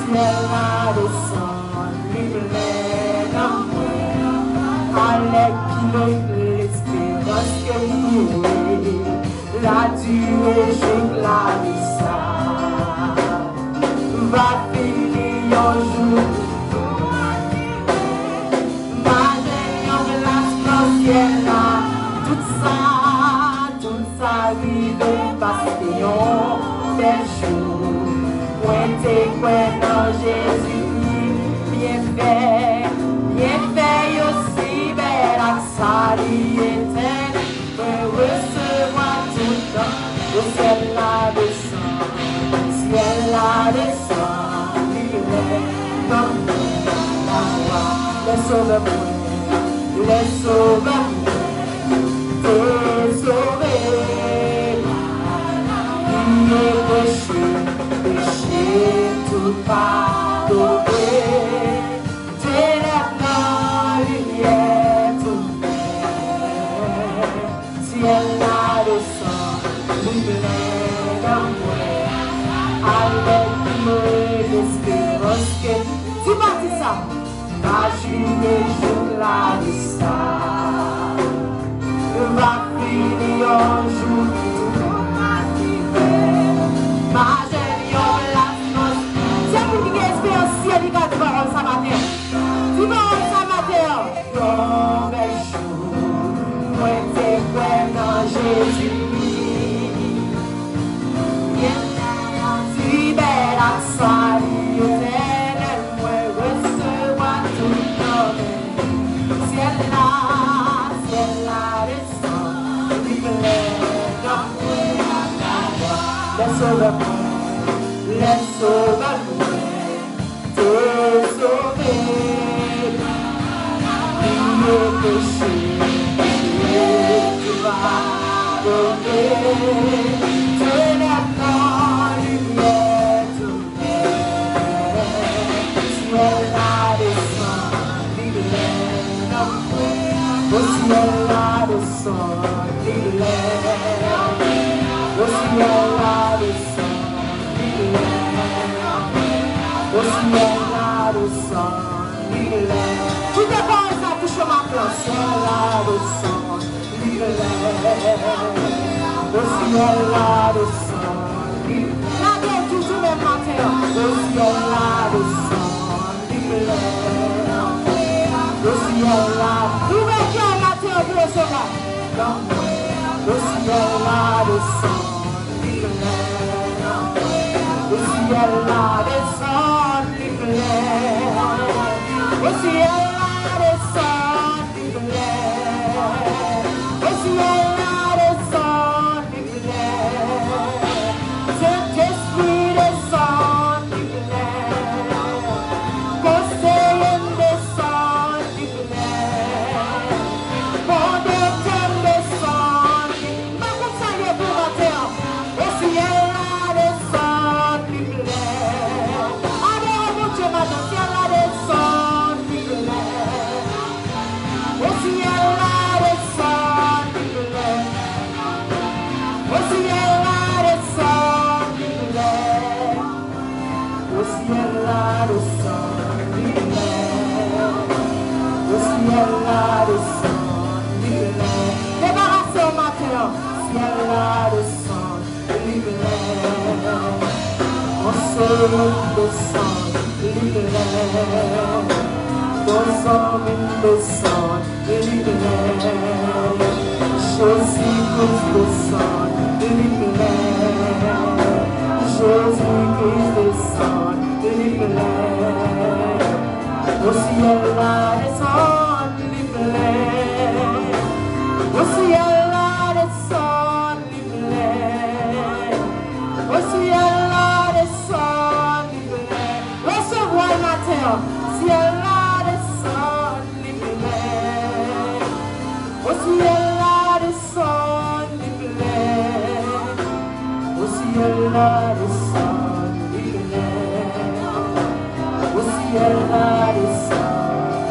ciel là descend, libère l'amour, avec l'espérance que vous la durée, je la ça va finir un jour. Tout ça arrive parce que yon bel jour pointé dans Jésus bien fait aussi bel accès éternel pour recevoir tout temps le ciel là descend les sauveurs les sauveurs péché tout pardonné, ténèbres dans lumière tout ciel là descend, lumière d'amour, avec l'espérance que tu bâtis ça, va jurer jour là de ça, va finir un jour. Jésus, si belle accès éternel, moi recevoir tout l'homme, ciel là descend, les sauveurs, t'es sauvé, le péché, tu vas. Ténèbres dans lumière tout ciel là descend, lumière au ciel là descend, lumière au ciel là descend, lumière au ciel là descend, lumière. Tout est bon ça touche ma place, ciel là descend, lumière. Au ciel là descend, la gueule toujours même matin. Au ciel là descend, au ciel là, ouverture la terre pour le sauveur. Au ciel là descend, au ciel là descend, au ciel là descend, au ciel. Débarrassez au matin, ciel là descend, lumière, mon soleil descend, lumière, ton sang descend, lumière, Jésus-Christ descend, lumière, Jésus-Christ descend, lumière, au ciel là descend, lumière, au ciel là descend, lumière, au ciel là descend, lumière, recevoir la terre, ciel là descend, lumière, au ciel là descend, lumière, au ciel là descend, lumière, au ciel là descend,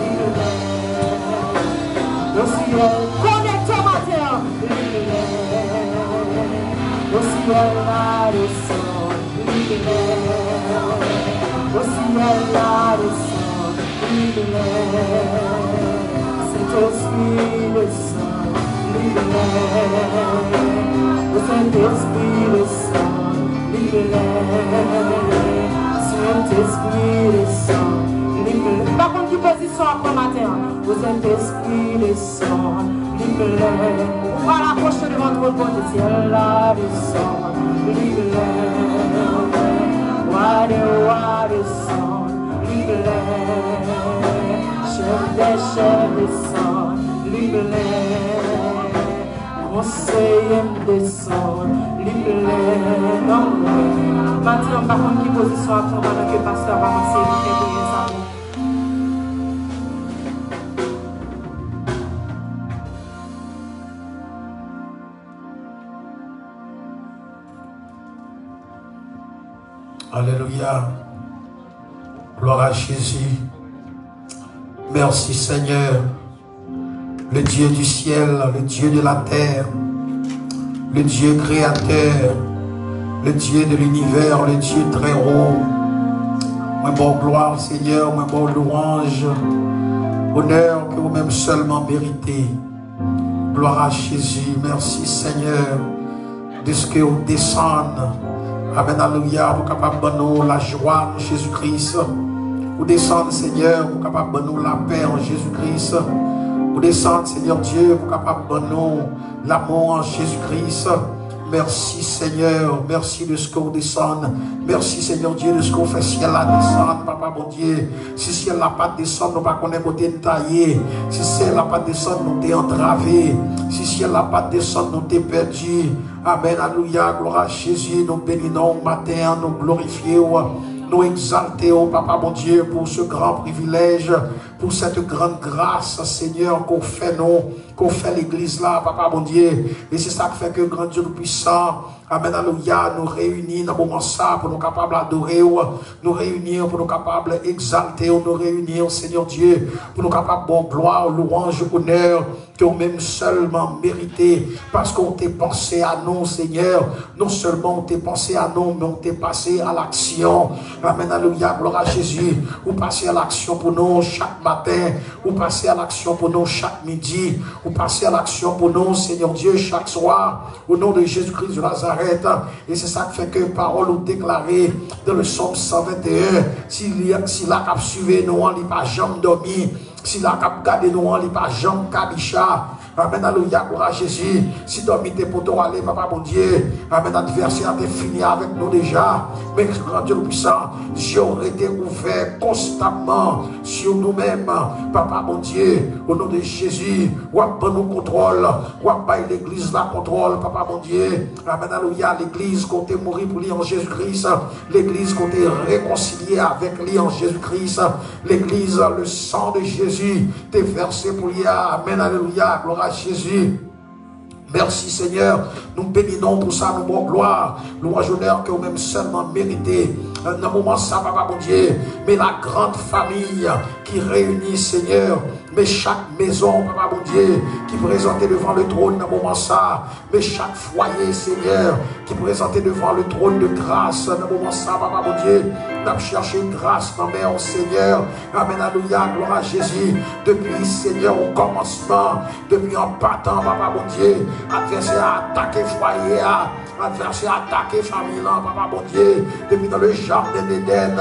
lumière, au ciel. Au ciel là descend, lumière, au ciel là descend, libère. Saint-Esprit descend, libère. Au Saint-Esprit descend, libère. Saint-Esprit descend, libère. Par contre, qui position après matin? Au Saint-Esprit descend, libère. On va l'approcher devant votre bon ciel là descend, libère. Roi des rois descend, libère. Chef des chefs descend, libère. Conseiller descend, libère. Non, maintenant, par contre, qui position à ton pendant que le pasteur va commencer à prier ça. Alléluia. Gloire à Jésus. Merci Seigneur. Le Dieu du ciel, le Dieu de la terre, le Dieu créateur, le Dieu de l'univers, le Dieu très haut. Moi bon gloire Seigneur, moi bon louange, honneur que vous-même seulement méritez. Gloire à Jésus. Merci Seigneur de ce que vous descendez. Amen, alléluia, pour capable de nous la joie en Jésus-Christ. Vous descendez, Seigneur, pour capable de nous la paix en Jésus-Christ. Vous descendez, Seigneur Dieu, pour capable de nous l'amour en Jésus-Christ. Merci, Seigneur. Merci de ce que vous descendez. Merci, Seigneur Dieu, de ce que vous faites ciel la descendre, Papa, mon Dieu. Si ciel la pas descendre, nous ne connaissons pas côté taillé. Si ciel la pas descendre, nous t'es entravé. Si ciel la pas descendre, nous t'es perdu. Amen, alléluia, gloire à Jésus. Nous bénissons matin, nous glorifions, nous exaltons, Papa, mon Dieu, pour ce grand privilège, pour cette grande grâce, Seigneur, qu'on fait nous, qu'on fait l'église là, Papa, mon Dieu. Et c'est ça qui fait que grand Dieu puissant, amen, alléluia, nous réunit dans le moment ça pour nous capables d'adorer, nous réunir pour nous capables d'exalter, nous réunir, Seigneur Dieu, pour nous capables de gloire, louange, honneur, que nous-mêmes seulement mérité, parce qu'on t'est pensé à nous, Seigneur. Non seulement on t'est pensé à nous, mais on t'est passé à l'action. Amen, alléluia, gloire à Jésus. Vous passez à l'action pour nous chaque matin, vous passez à l'action pour nous chaque midi, vous passez à l'action pour nous, Seigneur Dieu, chaque soir, au nom de Jésus-Christ de Nazareth. Et c'est ça qui fait que parole ou déclarée dans le psaume 121, s'il a cap suivi nous, on n'a pas jamais dormi. Si la cap gade nous, on n'a pas jamais kabicha. Amen, alléluia, gloire à Jésus. Si dormi t'es pour toi aller, Papa, mon Dieu. Amen, adversaire t'es fini avec nous déjà. Mais grand Dieu puissant, Dieu aurait été ouvert constamment sur nous-mêmes. Papa, mon Dieu, au nom de Jésus, ou à nous contrôle, ou à l'église la contrôle, Papa, mon Dieu. Amen, alléluia, l'église qu'on t'est mourir pour lui en Jésus-Christ. L'église qu'on t'est réconcilié avec lui en Jésus-Christ. L'église, le sang de Jésus, t'est versé pour lui. Amen, alléluia, gloire à Jésus. Merci Seigneur, nous bénissons pour ça, nous bon gloire, louange honneur que vous-même seulement méritez. Dans un moment ça, Papa mon Dieu, mais la grande famille qui réunit Seigneur, mais chaque maison, Papa mon Dieu, qui présentait devant le trône dans un moment ça, mais chaque foyer Seigneur, qui présentait devant le trône de grâce dans un moment ça, Papa mon Dieu, nous cherché grâce dans mes Seigneur. Amen, alléluia, gloire à Jésus. Depuis Seigneur au commencement, depuis en partant, Papa mon Dieu, adversaire a attaqué foyer, adversaire a attaqué famille, Papa mon Dieu, depuis dans le jardin d'Éden.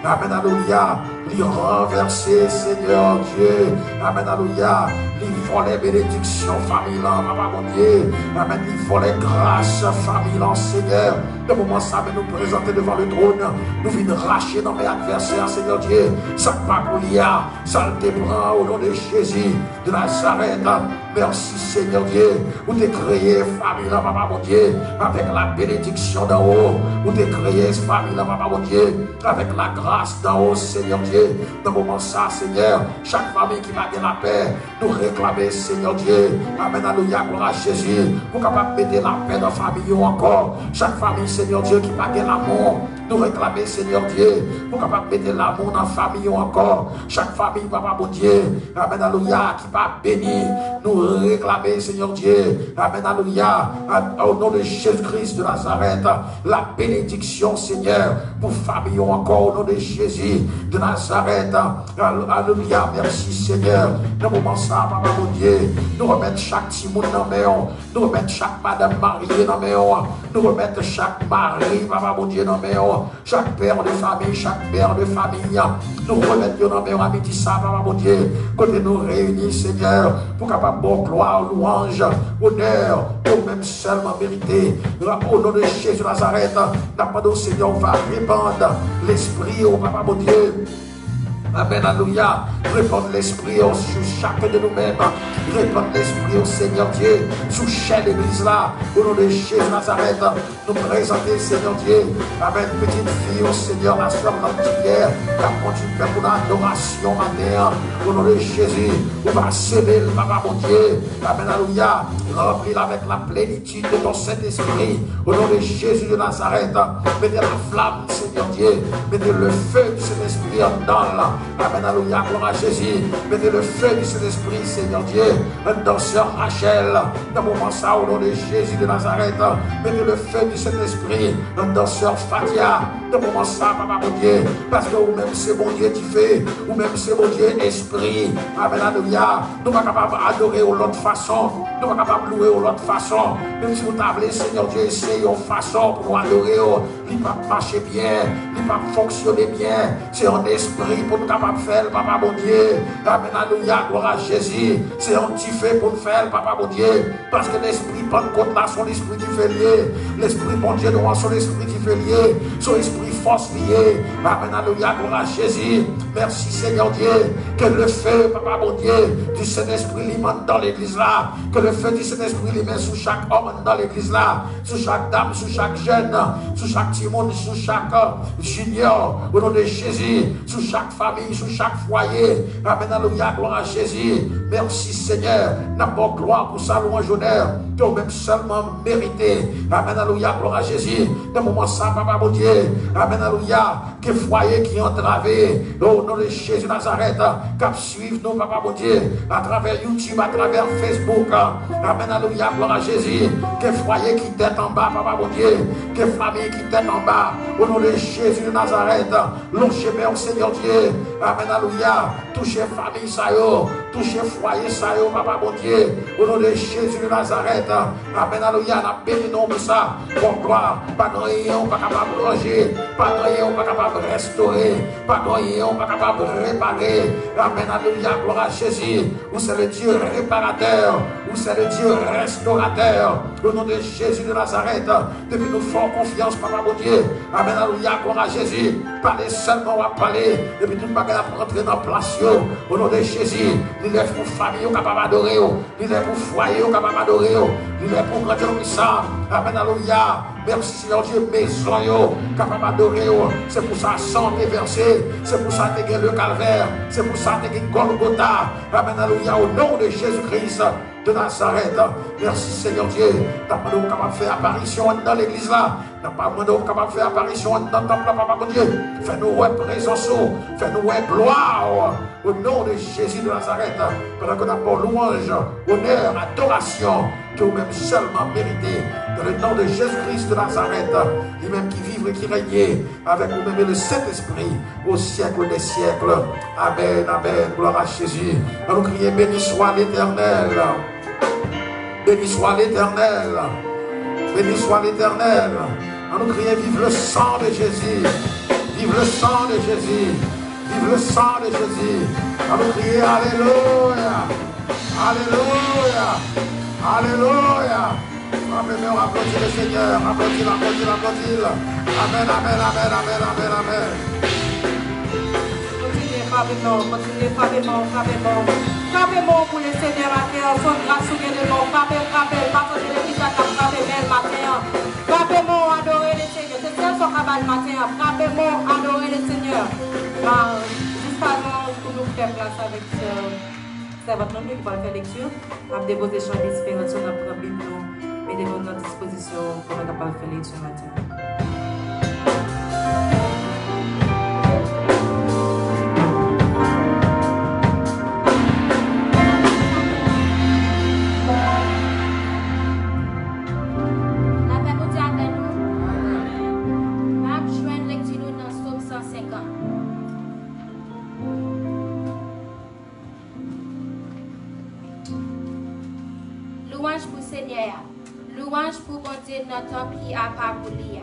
Amen, alléluia, lui renverser, Seigneur Dieu. Amen, alléluia, lui voler bénédiction, famille, Papa mon Dieu. Amen, lui voler grâce, famille, Seigneur. De moment ça, nous présenter devant le trône, nous venons racher dans mes adversaires, Seigneur Dieu. Ça pas pour l'IA, ça le prend au nom de Jésus de Nazareth. Merci, Seigneur Dieu. Vous t'es créé, famille, Papa mon Dieu, avec la bénédiction d'en haut. Vous t'es créé, famille, Papa mon Dieu, avec la grâce d'en haut, Seigneur Dieu. Dans le moment ça, Seigneur, chaque famille qui va gagner la paix, nous réclamer, Seigneur Dieu. Amen, alléluia, gloire à Jésus. Vous capable de mettre la paix dans la famille encore. Chaque famille, Seigneur Dieu, qui va gagner l'amour, Nous réclamer, Seigneur Dieu, pour capable mettre l'amour dans la famille encore. Chaque famille, papa, mon Dieu. Amen, alléluia, qui va bénir. Nous réclamer, Seigneur Dieu. Amen, alléluia. Au nom de Jésus-Christ de Nazareth, la bénédiction, Seigneur, pour famille encore, au nom de Jésus de Nazareth. Alléluia, merci, Seigneur. Dans le moment ça, papa, mon Dieu, nous remettons chaque petit monde dans mes mains. Nous remettons chaque madame mariée dans mes mains. Nous remettons chaque mari, papa, mon Dieu, dans mes mains. Chaque père de famille, chaque mère de famille. Nous remettons dans mes mains à midi ça, papa, mon Dieu. Côté nous réunis, Seigneur, pour capable bon gloire, louange, honneur, pour même seulement mériter. Au nom de Jésus de Nazareth, nous Seigneur, on va répandre l'esprit, au papa, mon Dieu. Amen, alléluia. Répandre l'esprit sur chacun de nous-mêmes. Répandre l'esprit au Seigneur Dieu sur chaque église là. Au nom de Jésus de Nazareth, nous présenter, Seigneur Dieu. Amen, petite fille au Seigneur, la soeur Nantière, qui a continué pour l'adoration matin. Au nom de Jésus, on va semer le papa, mon Dieu. Amen, alléluia. Remplis avec la plénitude de ton Saint-Esprit. Au nom de Jésus de Nazareth, mettez la flamme, Seigneur Dieu. Mettez le feu du Saint-Esprit en dedans là. Amen, alléluia, gloire à Jésus. Mettez le feu du Saint-Esprit, Seigneur Dieu. Un danseur Rachel, dans mon moment ça, au nom de Jésus de Nazareth. Mettez le feu du Saint-Esprit. Un danseur Fatia, dans mon moment ça, papa, mon Dieu. Parce que ou même c'est mon Dieu qui fait, ou même c'est mon Dieu esprit. Amen, alléluia. Nous ne sommes pas capables d'adorer de l'autre façon. Nous ne sommes pas capables de louer de l'autre façon. Même si vous tablez, Seigneur Dieu, essayez une façon pour nous adorer. Il ne va pas marcher bien, il ne va pas fonctionner bien. C'est un esprit pour nous capables de faire, papa, mon Dieu. Amen, alléluia, gloire à Jésus. C'est un petit fait pour nous faire, papa, mon Dieu. Parce que l'esprit Pentecôte là, son esprit qui fait lié. L'esprit, mon Dieu, nous son esprit qui fait lié. Son esprit force lié. Amen, alléluia, gloire à Jésus. Merci, Seigneur Dieu. Que le feu, papa, mon Dieu, du Saint-Esprit l'immente dans l'église là. Que le feu du Saint-Esprit l'immente sous chaque homme dans l'église là. Sous chaque dame, sous chaque jeune, sous chaque petit monde, sous chaque junior. Au nom de Jésus. Sous chaque famille, sous chaque foyer. Amen, alléluia, gloire à Jésus. Merci, Seigneur. N'importe gloire pour sa louange honneur. Que même seulement mérité. Amen, alléluia, gloire à Jésus. Dans le moment ça, papa, mon Dieu. Amen, alléluia. Que foyer qui est entravé. Au nom de Jésus Nazareth. Cap suivre nous, papa, mon Dieu. À travers YouTube, à travers Facebook. Amen, alléluia, gloire à Jésus. Que foyer qui tête en bas, papa, mon Dieu. Que famille qui tête en bas. Au nom de Jésus de Nazareth. Longez au Seigneur Dieu. Amen, alléluia. Touchez famille, ça y est. Touchez foyer, ça y est, papa, mon Dieu. Au nom de Jésus de Nazareth. Amen, alléluia. La bénédiction pour ça. Pour gloire. Pas de rien, pas capable de ranger. Pas de rien, pas capable de restaurer. Pas de rien, pas capable de réparer. Amen, alléluia. Gloire à Jésus. Où c'est le Dieu réparateur. Où c'est le Dieu restaurateur. Au nom de Jésus de Nazareth. Depuis nous faisons confiance, papa, mon Dieu. Amen, alléluia. Gloire à Jésus. Parlez seulement, on va parler. Et puis tout le monde va rentrer dans la place. Au nom de Jésus. Il est pour famille, on est capable d'adorer. Il est pour foyer, on est capable d'adorer. Il est pour grand Dieu puissant. Amen, alléluia. Merci, Seigneur Dieu, maison, capable d'adorer. C'est pour ça, sang est versé. C'est pour ça que tu as le calvaire. C'est pour ça que tu as Golgotha. Amen, alléluia. Au nom de Jésus-Christ de Nazareth. Merci, Seigneur Dieu. Tu as demandé capable de faire apparition dans l'église là. Tu as demandé capable de faire apparition dans le temple, papa, mon Dieu. Fais-nous présence. Fais-nous gloire. Au nom de Jésus de Nazareth. Pendant que nous avons louange, honneur, adoration, que vous-même seulement méritez. Dans le nom de Jésus-Christ de Nazareth, lui-même qui vivre et qui règne avec vous-même et le Saint-Esprit au siècle des siècles. Amen, amen. Gloire à Jésus. Nous crier béni soit l'Éternel. Béni soit l'Éternel. Béni soit l'Éternel. Nous crier vive le sang de Jésus. Vive le sang de Jésus. Vive le sang de Jésus. Nous crier alléluia. Alléluia. Alléluia. Amen, on applaudit le Seigneur. Applaudis, applaudis, applaudis. Amen, amen, amen, amen, amen, amen. Continuez, frappez-moi, continuez, frappez-moi, frappez-moi. Frappez-moi pour le Seigneur matin. Son grâce ou bien de mort. Frappez, frappez, partagez les petits sacs, frappez le matin. Frappez-moi, adorez le Seigneur. C'est ça son cabal matin. Frappez-moi, adorez le Seigneur. Juste avant, pour nous faire place avec c'est votre nom qui va faire lecture. On va déposer sur l'inspiration de notre Bible. Mettez-vous à notre disposition pour être capable de faire lecture matin. Dieu dans temps qui a pas pour lui.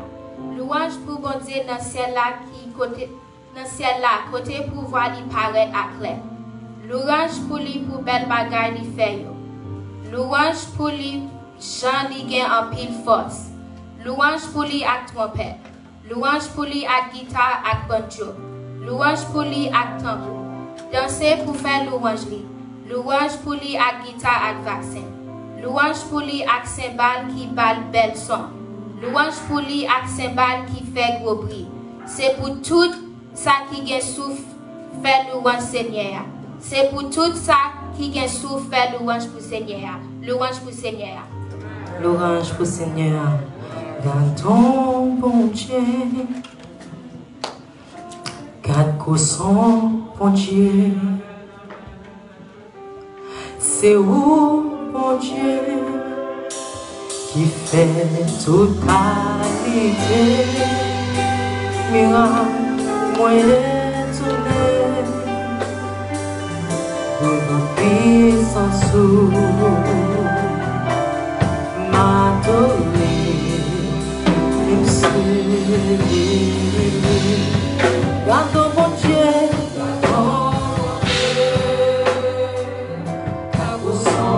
Louange pour bon Dieu dans ciel là qui côté dans ciel là côté pour voir lui paraître à clair. Louange pour lui pour belle bagaille lui fait yo. Louange pour lui Jean li gen en pile force. Louange pour lui ak trompette. Louange pour lui ak guitare ak banjo. Louange pour lui ak tambour. Danser pour faire louange li. Louange pour lui ak guitare ak vaccin. Louange pour lui ak cymbale qui bal bel son. Louange pour lui ak cymbale qui fait gros bruit. C'est pour tout ça qui gen souffle faire louange Seigneur. C'est pour tout ça qui gen souffle faire louange pour Seigneur. Louange pour Seigneur. Louange pour Seigneur. Garde ton bon Dieu. Garde son bon Dieu. C'est où, bon Dieu, qui fait toute qualité. Miracle, moyen étonné. Devant puissance m'adorer. Garde ton bon Dieu, garde son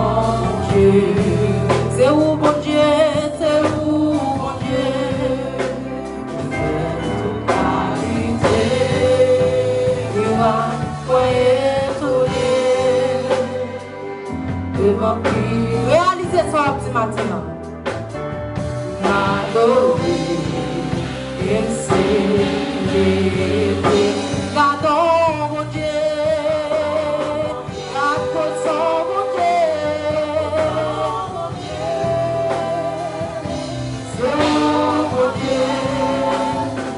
Dieu. C'est où bon Dieu, c'est où bon Dieu. Fais toute qualité, il va étonner. Devant lui, réalisez ça un petit matin. Gardons mon Dieu, accroissons mon Dieu, c'est mon Dieu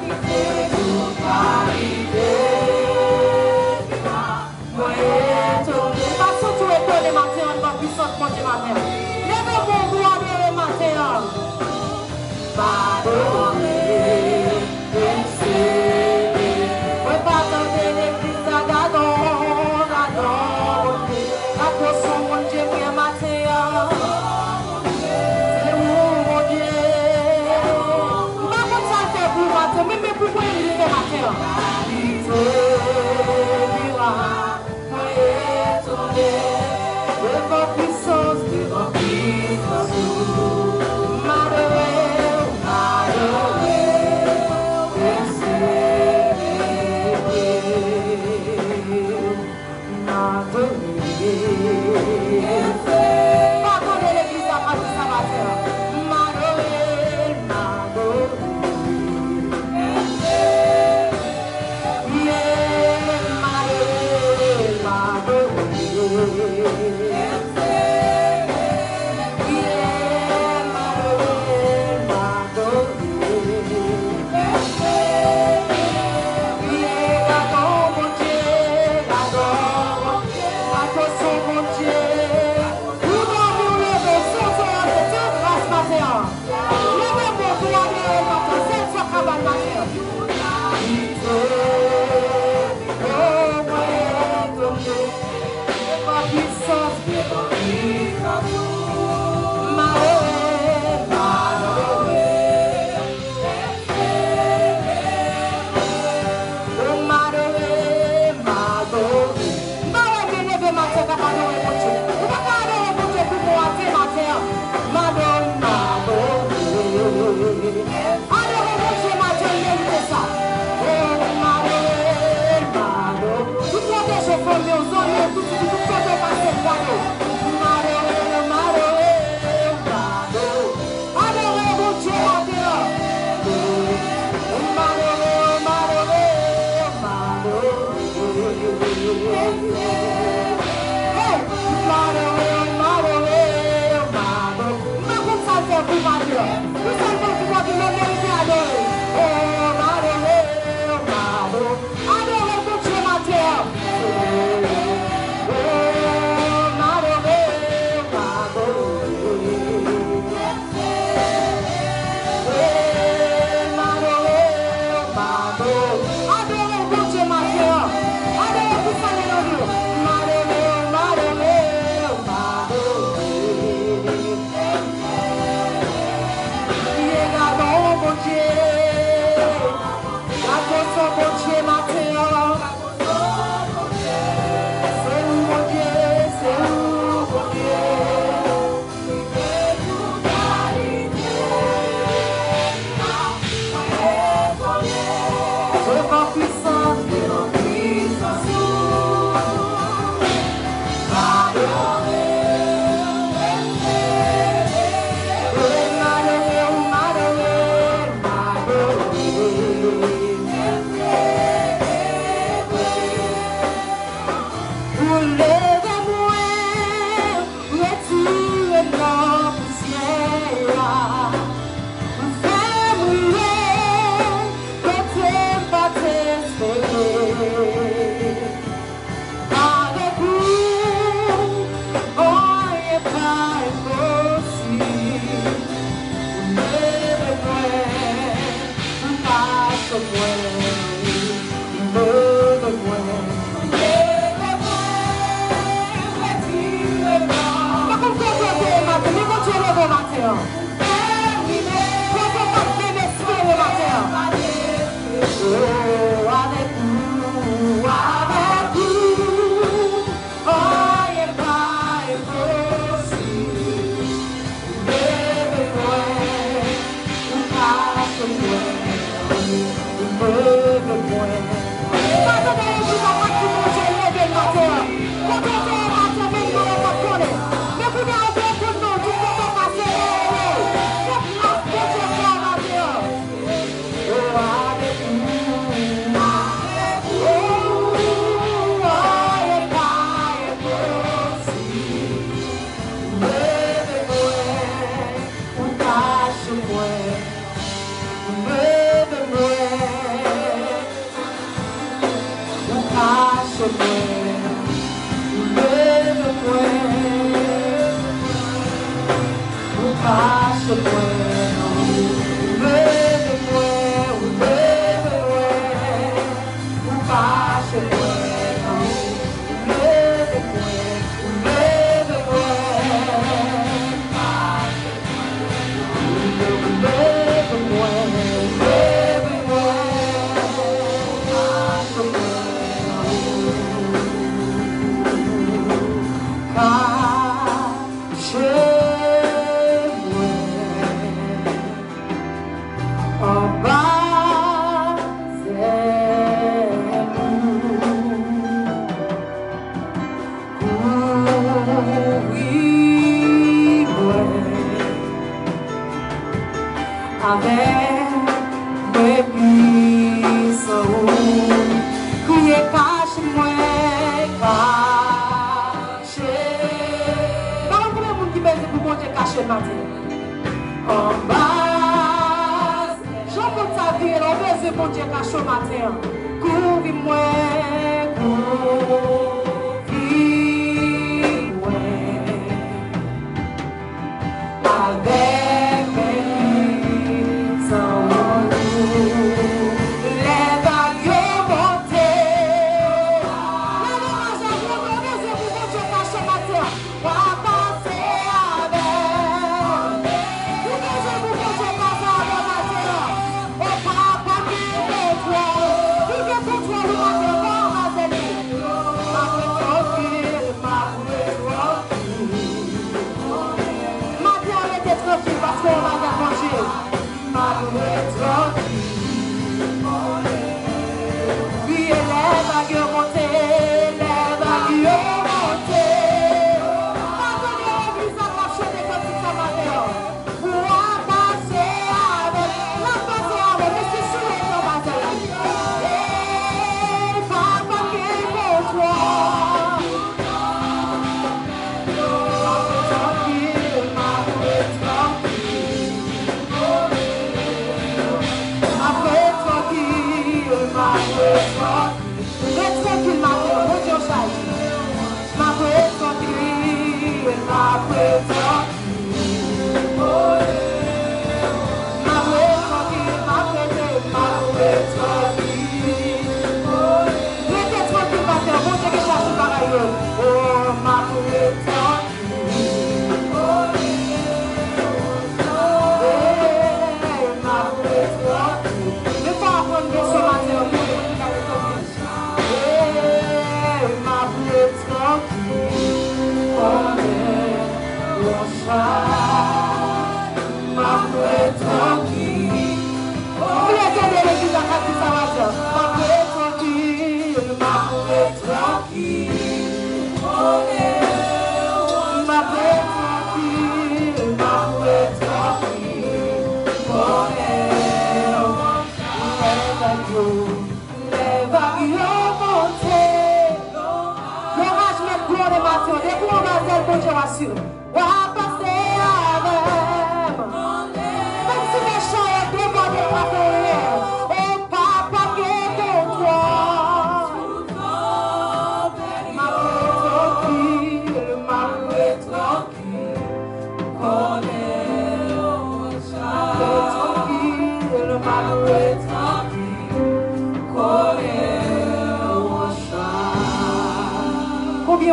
qui fait toute qualité. Moi étonné, parce que tu es étonné matin, on va puissance mon Dieu matin. Lève mon voix de matin. Adore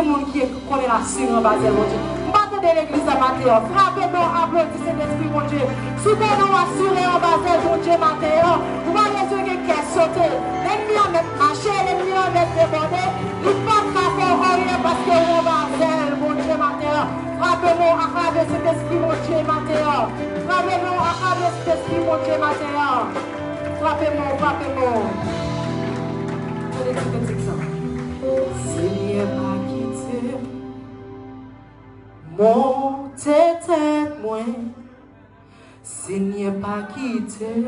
des gens qui connaissent la sur en Basel, mon Dieu. Battez de l'église à matin. Frappez-nous, applaudissez l'esprit, mon Dieu. Soutenez-nous, assurez en Basel, mon Dieu, matin. Vous voyez ceux qui sont sautés. L'ennemi en met marché, l'ennemi en met débordé. Il ne peut pas faire rien parce que vous en Basel, mon Dieu, matin. Frappez-nous, acclamez cet esprit, mon Dieu, matin. Frappez-nous, acclamez cet esprit, mon Dieu, matin. Frappez-nous, frappez-nous. Seigneur, pas quitter mon tête, moi. Seigneur, pas quitter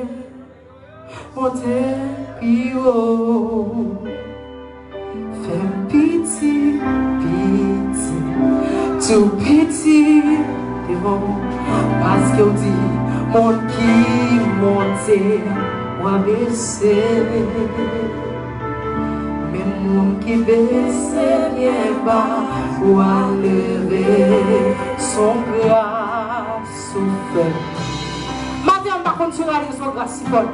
mon tête, pio. Fais pitié, pitié, tout pitié, parce que dit, mon qui monte, moi baisser. Mon qui baisse n'est pas ou à lever son grâce souffert. Matin, on va continuer à lire son grâce si bon.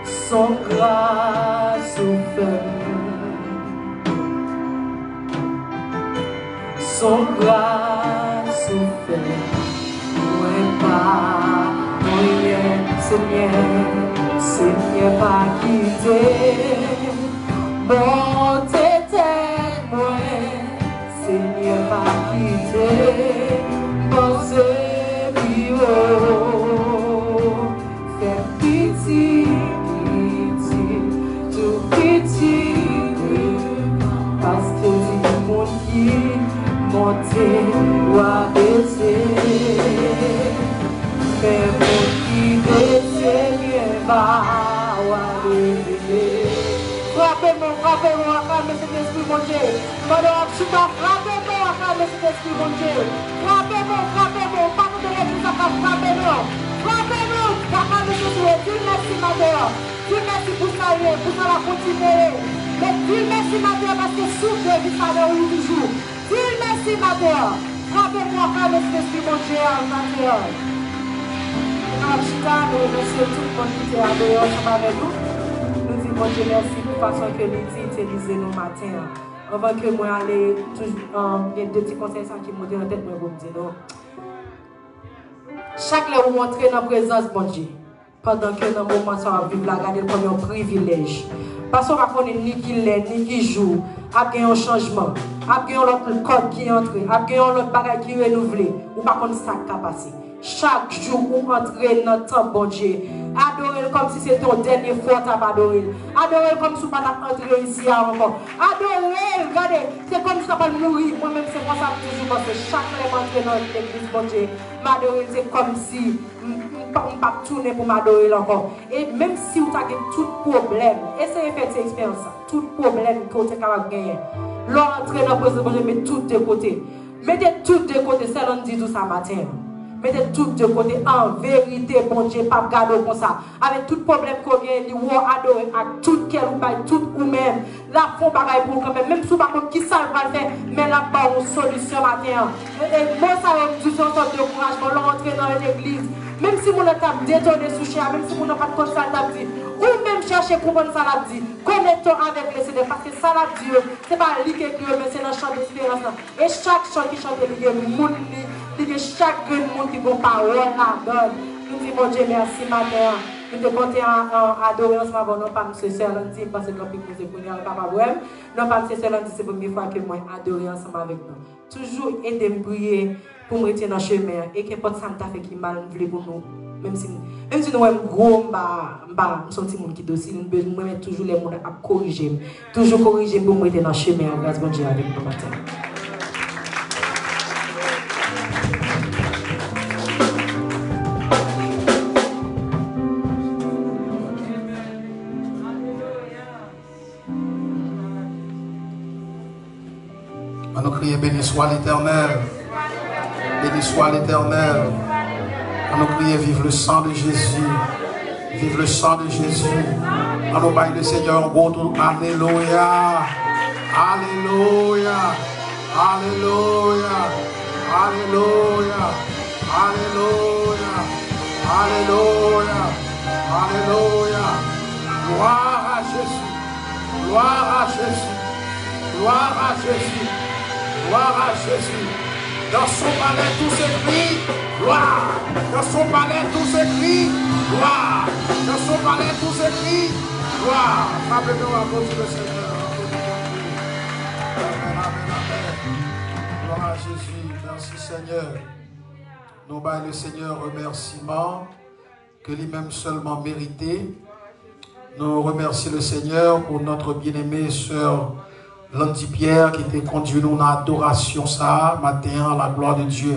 Son grâce souffert. Son grâce souffert. Ouais, pas rien, Seigneur, pas quitté. Bon, t'étais moi, Seigneur, pas quitté, bon, c'est bio, fais pitié, pitié, tout pitié, parce que du monde qui monte, doit baisser, mais mon qui baisse, bien bas, doit lever. Frappez-moi, frappez-moi, acclamez cet esprit, mon Dieu. Madame, frappez-moi, acclamez cet esprit, mon Dieu. Frappez-moi, frappez-moi, pas de l'église à frappez-nous. Frappez-nous, acclamez cet esprit. Dieu merci, madame. Dieu merci pour ça, pour ça la continuer. Mais Dieu merci, madame, parce que souffle de vie, ça dans le jour. Dieu merci, madame. Frappez-moi, acclamez cet esprit, mon Dieu, madame. Nous remercions tout le monde qui est ensemble avec nous. Nous disons, mon Dieu, merci. Façon que nous utilisons nos matins. Avant que moi aller, il y a deux petits conseils qui m'ont dit en tête, moi vous me dire non. Chaque fois où vous entrez dans la présence, bon Dieu, pendant que dans le moment ça va vivre la garder comme un privilège. Parce qu'on va connaître ni qui l'est, ni qui joue, après un changement, après un autre code qui entre, après un autre bagage qui est renouvelé, ou par contre ça qui a passé. Chaque jour où entrer dans le temps, bon Dieu, adorez comme si c'était ton dernier fois, tu as adoré. Adorez comme si tu n'as pas entré ici encore. Adorez, regardez, c'est comme si tu n'as pas mourir. Moi-même, c'est pour ça que toujours, parce que chaque fois que je dans l'église, bon Dieu, m'adorer, c'est comme si je ne peux pas tourner pour m'adorer encore. Et même si vous avez tout problème, essayez de faire cette expérience, tout problème que vous êtes capable de gagner. L'entrée dans la présence, bon Dieu, mettez tout de côté. Mettez tout de côté, c'est l'on dit tout ça matin. Mettez tout de côté, en vérité, bon Dieu, pas garder comme ça. Avec tout problème qu'on vient, nous adorer à tout quel ou pas, tout ou même. La fond bagaille pour quand même si par contre qui ça va faire, mais là pas une solution matin. Et moi ça va vous dire une sorte de courage pour l'entrer dans l'église. Même si mon table détonné sous cher, même si mon n'a pas de compte ça l'a dit, ou même chercher comment ça l'a dit, connectons avec les CD parce que ça l'a dit, c'est pas lui qui écrit, mais c'est dans le chant d'espérance. Et chaque chant qui chante, il y a monde, il y a chaque monde qui a parole là-dedans. Nous disons, mon Dieu, merci, ma mère. Nous te comptons à adorer en ce moment, non pas M. Serlandi, parce que nous avons pas de non pas M. Serlandi, c'est la première fois que moi adorer ensemble avec nous. Toujours aider me prier pour me rester dans le chemin et qu'importe ça me fait qui mal pour nous. Même si nous sommes gros, nous sommes des gens qui dossent, nous devons mettre toujours les gens à corriger. Toujours corriger pour me rester dans le chemin. Grâce à Dieu avec nous matin. On nous crie béni soit l'Éternel. Béni soit l'Éternel. On nous crie vive le sang de Jésus. Vive le sang de Jésus. On nous baille le Seigneur en gros tour. Alléluia. Alléluia. Alléluia. Alléluia. Alléluia. Alléluia. Alléluia. Gloire à Jésus. Gloire à Jésus. Gloire à Jésus. Gloire à Jésus. Dans son palais, tout s'écrit. Gloire. Dans son palais, tout s'écrit. Gloire. Dans son palais, tout s'écrit. Gloire. Rappelez-nous à votre Seigneur. Amen, amen, amen. Gloire à Jésus. Merci Seigneur. Nous baillons le Seigneur remerciement que lui-même seulement mérité. Nous remercions le Seigneur pour notre bien-aimée sœur Landy Pierre qui était conduit nous dans l'adoration ça matin à la gloire de Dieu.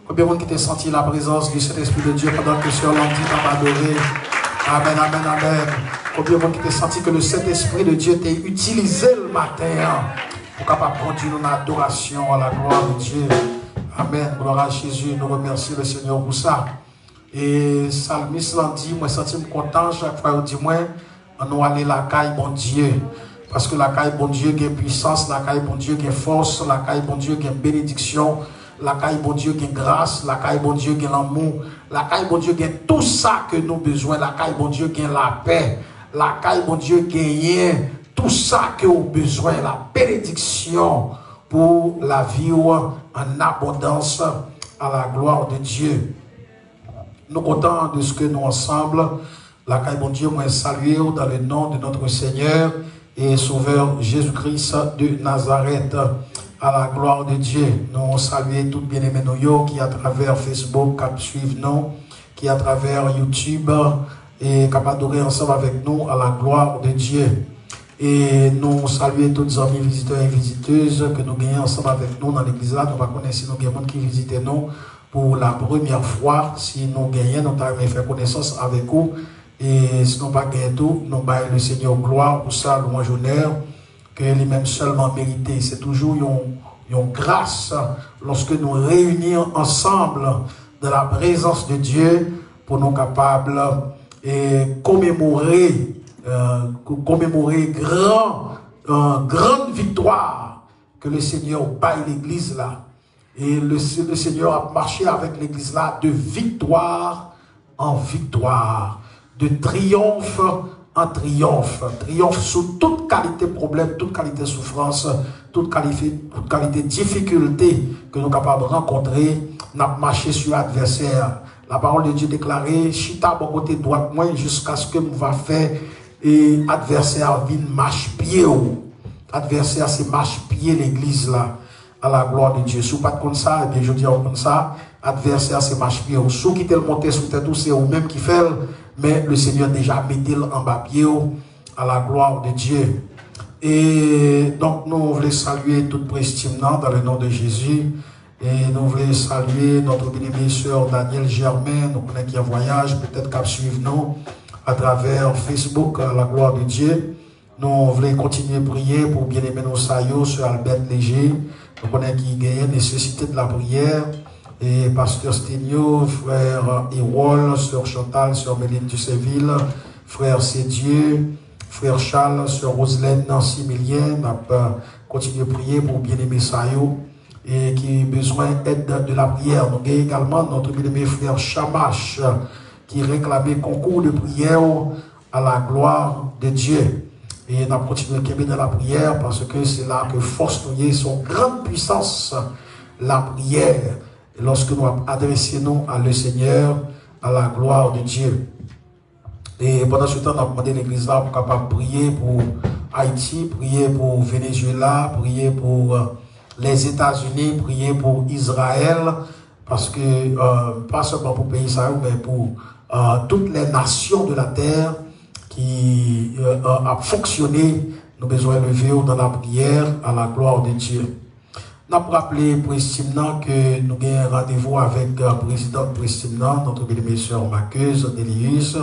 Combien de monde qui t'a senti la présence du Saint-Esprit de Dieu pendant que sœur Landy t'a adoré. Amen, amen, amen. Combien de monde qui t'a senti que le Saint-Esprit de Dieu t'a utilisé le matin pour capable conduire nous dans l'adoration à la gloire de Dieu. Amen, gloire à Jésus. Nous remercions le Seigneur pour ça. Et Salmis Landy, moi je me sens content chaque fois où dit moi nous aller la caille bon Dieu. Parce que la caille bon Dieu qui a puissance, la caille bon Dieu qui a force, la caille bon Dieu qui a bénédiction, la caille bon Dieu qui a grâce, la caille bon Dieu qui a l'amour, la caille bon Dieu qui a tout ça que nous avons besoin, la caille bon Dieu qui a la paix, la caille bon Dieu qui a tout ça que nous avons besoin, la bénédiction pour la vie en abondance à la gloire de Dieu. Nous comptons de ce que nous ensemble, la caille bon Dieu, moi saluer dans le nom de notre Seigneur et Sauveur Jésus-Christ de Nazareth, à la gloire de Dieu. Nous saluons tout bien-aimés nous qui à travers Facebook, qui suivent nous, qui à travers YouTube et qui adorer ensemble avec nous à la gloire de Dieu. Et nous saluons tous les amis visiteurs et visiteuses que nous gagnons ensemble avec nous dans l'église là. Nous ne connaissons si nous gagnons qui visitent nous pour la première fois. Si nous gagnons, nous avons fait connaissance avec vous. Et si nous pas gagné tout, nous baillons le Seigneur gloire pour ça, louange honneur, que lui-même seulement mérité. C'est toujours une grâce lorsque nous réunissons ensemble dans la présence de Dieu pour nous capables et commémorer grande victoire que le Seigneur baille l'église là. Et le Seigneur a marché avec l'église là de victoire en victoire, de triomphe en triomphe, triomphe sous toute qualité problème, toute qualité souffrance, toute qualité difficulté que nous sommes capables de rencontrer, nous avons marché sur l'adversaire. La parole de Dieu déclarée, chita bon côté droit moi jusqu'à ce que nous va faire et adversaire vienne marche pied. Adversaire c'est marche pied l'église là à la gloire de Dieu. Si vous pas comme ça, et bien je dis comme ça, adversaire c'est marche pied. Sous qui te monter sous tête c'est vous même qui fait, mais le Seigneur déjà mis en bas pied à la gloire de Dieu. Et donc nous voulons saluer toute prestime dans le nom de Jésus. Et nous voulons saluer notre bien-aimée sœur Daniel Germain, nous connaissons qui en voyage, peut-être qu'elle suivre nous à travers Facebook, à la gloire de Dieu. Nous voulons continuer à prier pour bien-aimer nos saillots, sœur Albert Léger, nous connaissons qui gagne nécessité de la prière. Et pasteur Sténio, frère Erol, sœur Chantal, sœur Méline Dusseville, frère Cédieu, frère Charles, sœur Roselaine, Nancy Milien, nous continuer à prier pour bien-aimer saillots et qui a besoin d'aide de la prière. Nous avons également notre bien-aimé frère Chamache qui réclamait concours de prière à la gloire de Dieu. Et nous continuons à dans la prière parce que c'est là que force nous son grande puissance, la prière. Et lorsque nous adressons à le Seigneur, à la gloire de Dieu. Et pendant ce temps, nous avons demandé l'église là pour capable prier pour Haïti, prier pour Venezuela, prier pour les États-Unis, prier pour Israël, parce que pas seulement pour le pays Israël, mais pour toutes les nations de la terre qui a fonctionné, nous avons besoin de lever dans la prière à la gloire de Dieu. Nous avons rappelé pour Estimnan que nous avons rendez-vous avec le président de Estimnan, notre bien-aimée sœur Maqueuse Délius,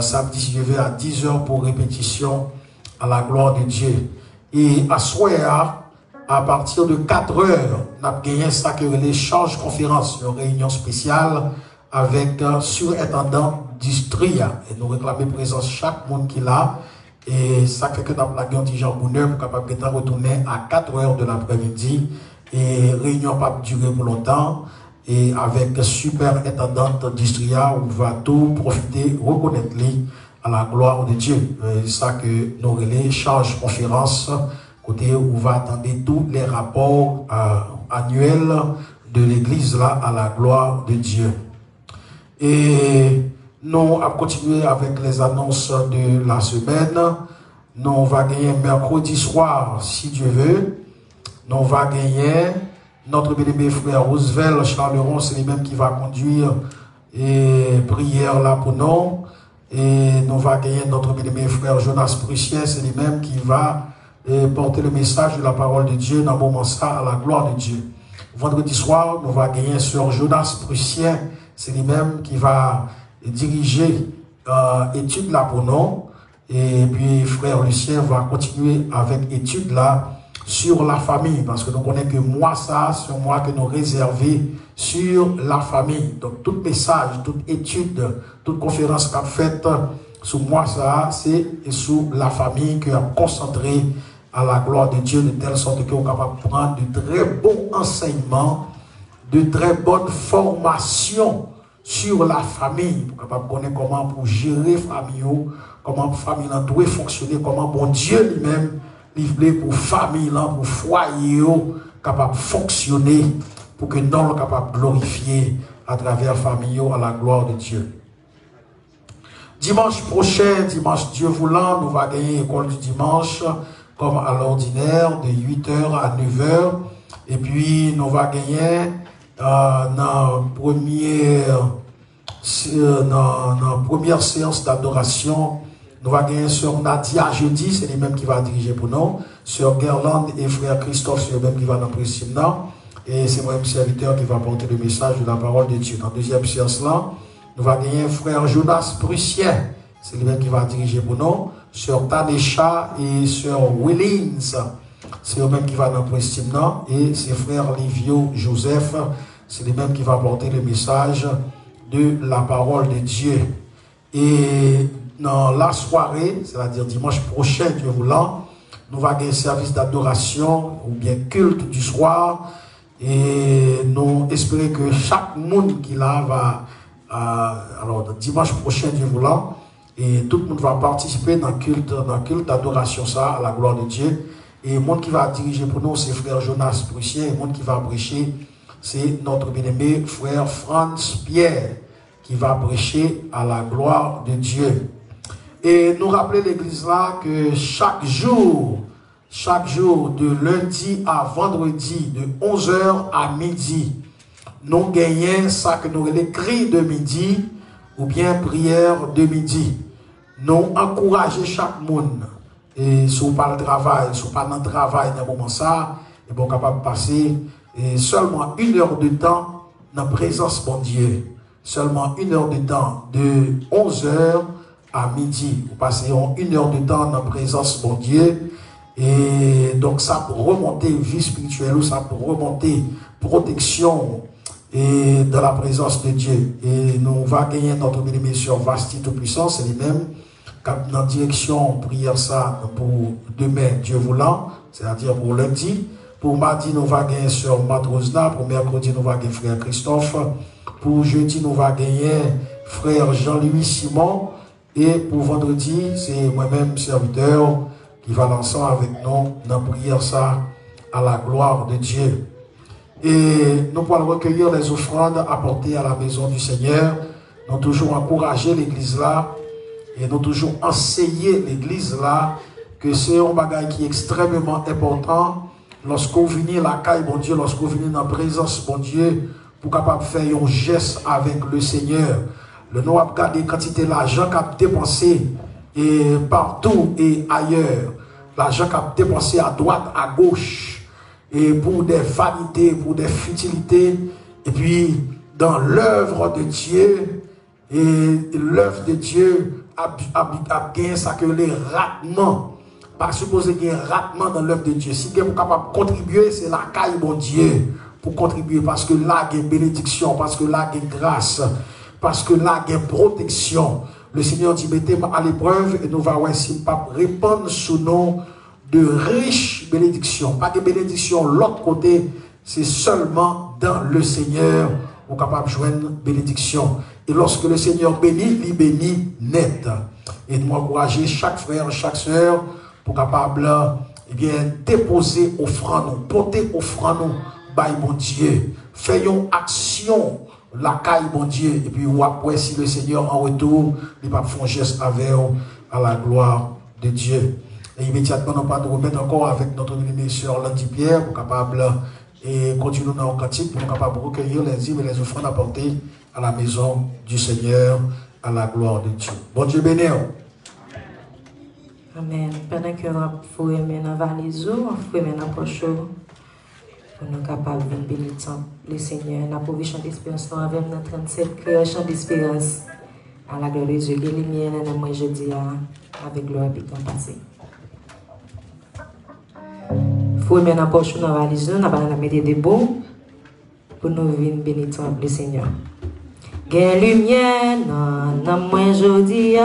samedi si je vais à 10h pour répétition à la gloire de Dieu. Et à soir, à partir de 4h, nous avons gagné ça que l'échange conférence, une réunion spéciale avec surintendant d'Istria. Et nous réclamons présence chaque monde qui l'a. Et ça fait que nous avons la Jean Bonheur pour capable de retourner à 4h de l'après-midi. Et réunion pas durer pour longtemps. Et avec superintendante d'Istria, on va tout profiter, reconnaître lui à la gloire de Dieu. C'est ça que nous relais, charge conférence, côté où va attendre tous les rapports annuels de l'église là à la gloire de Dieu. Et nous allons continuer avec les annonces de la semaine. Nous allons gagner mercredi soir, si Dieu veut. Nous allons gagner notre bien-aimé frère Roosevelt Charleron, c'est lui-même qui va conduire et prière là pour nous. Et nous allons gagner notre bien-aimé frère Jonas Prussien, c'est lui-même qui va porter le message de la parole de Dieu dans le moment ça à la gloire de Dieu. Vendredi soir, nous allons gagner sur Jonas Prussien, c'est lui-même qui va diriger études là pour nous. Et puis frère Lucien va continuer avec études là sur la famille, parce que nous connaissons que moi ça, c'est moi que nous réservons sur la famille. Donc tout message, toute étude, toute conférence qu'on a faite sur moi ça, c'est sur la famille que a concentré à la gloire de Dieu, de telle sorte qu'on est capable de prendre de très bons enseignements, de très bonnes formations sur la famille, pour capable connaître comment pour gérer famille, comment la famille doit fonctionner, comment bon Dieu lui-même livré pour famille, pour foyer, capable de fonctionner, pour que nous soyons capables de glorifier à travers la famille à la gloire de Dieu. Dimanche prochain, dimanche Dieu voulant, nous allons gagner l'école du dimanche, comme à l'ordinaire, de 8h à 9h. Et puis, nous allons gagner dans la première séance d'adoration. Nous allons gagner sur Nadia jeudi, c'est lui-même qui va diriger pour nous. Sur Gerland et frère Christophe, c'est lui-même qui va dans le président. Et c'est moi-même serviteur qui va porter le message de la parole de Dieu. Dans la deuxième séance là, nous allons gagner frère Jonas Prussien, c'est lui-même qui va diriger pour nous. Sur Tanesha et sur Willings, c'est lui-même qui va dans le président. Et c'est frère Livio Joseph, c'est lui-même qui va porter le message de la parole de Dieu. Et dans la soirée, c'est-à-dire dimanche prochain, Dieu voulant, nous allons gagner service d'adoration ou bien culte du soir. Et nous espérons que chaque monde qui là va, alors dimanche prochain, Dieu voulant, et tout le monde va participer dans le culte d'adoration, ça, à la gloire de Dieu. Et le monde qui va diriger pour nous, c'est frère Jonas Prussien. Et le monde qui va prêcher, c'est notre bien-aimé frère Franz Pierre, qui va prêcher à la gloire de Dieu. Et nous rappeler l'église là que chaque jour, de lundi à vendredi, de 11h à midi, nous gagnons ça que nous l'écrit de midi ou bien prière de midi. Nous encourageons chaque monde. Et si vous pas le travail, si vous pas dans le travail dans le moment ça, et bon capable de passer seulement 1 heure de temps dans la présence de Dieu. Seulement 1 heure de temps de 11h à midi. Vous passez 1 heure de temps dans la présence de Dieu. Et donc ça peut remonter vie spirituelle ou ça peut remonter protection et dans la présence de Dieu. Et nous va gagner notre bien-aimé sur Vasti Tout-Puissant, c'est lui-même dans la direction prière ça pour demain, Dieu voulant, c'est-à-dire pour lundi. Pour mardi, nous va gagner sur Matrosna. Pour mercredi, nous va gagner frère Christophe. Pour jeudi, nous va gagner frère Jean-Louis Simon. Et pour vendredi, c'est moi-même serviteur qui va lancer avec nous dans la prière ça à la gloire de Dieu. Et nous pourrons recueillir les offrandes apportées à la maison du Seigneur. Nous toujours encourager l'église là et nous toujours enseigner l'église là que c'est un bagage qui est extrêmement important lorsque vous venez la caille bon Dieu, lorsque vous venez dans la présence bon Dieu pour capable faire un geste avec le Seigneur. Le nous a regardé quantité l'argent qu'a dépensé et partout et ailleurs. L'argent qu'a dépensé à droite, à gauche, et pour des vanités, pour des futilités, et puis dans l'œuvre de Dieu, et l'œuvre de Dieu a gagné ça que les ratements, pas supposé qu'il y ait un ratement dans l'œuvre de Dieu. Si vous êtes capable de contribuer, c'est la caille mon Dieu pour contribuer, parce que là il y a bénédiction, parce que là il y a grâce, parce que là il y a protection. Le Seigneur dit, mettez-moi à l'épreuve et nous allons ainsi pas répandre sous nous de riches bénédictions. Pas de bénédictions l'autre côté, c'est seulement dans le Seigneur qu'on est capable de joindre bénédiction. Et lorsque le Seigneur bénit, il bénit net. Et nous encourager chaque frère, chaque sœur pour capable eh bien, déposer offrande, porter offrande, by mon Dieu. Faisons action, la caille, mon Dieu. Et puis, après, si le Seigneur en retour, il va faire un geste avec vous, à la gloire de Dieu. Et immédiatement, nous allons nous remettre encore avec notre aînée sœur Landy Pierre, pour capable et continuer dans nos cantiques, pour capable de recueillir les hymnes et les offrandes apportées à la maison du Seigneur, à la gloire de Dieu. Bon Dieu béni. Amen. Pendant que nous fouillons dans la valise, on fouille dans la poche pour nous capables de bénir le Seigneur. Nous pouvons chanter d'espérance avec notre 37 cœurs, chant d'espérance à la gloire de Dieu. Les lumières, moi je dis avec gloire et temps passé. Fouille dans la poche dans la valise, nous allons la mettre debout pour nous venir bénir le Seigneur. Quelle lumière dans moi je dis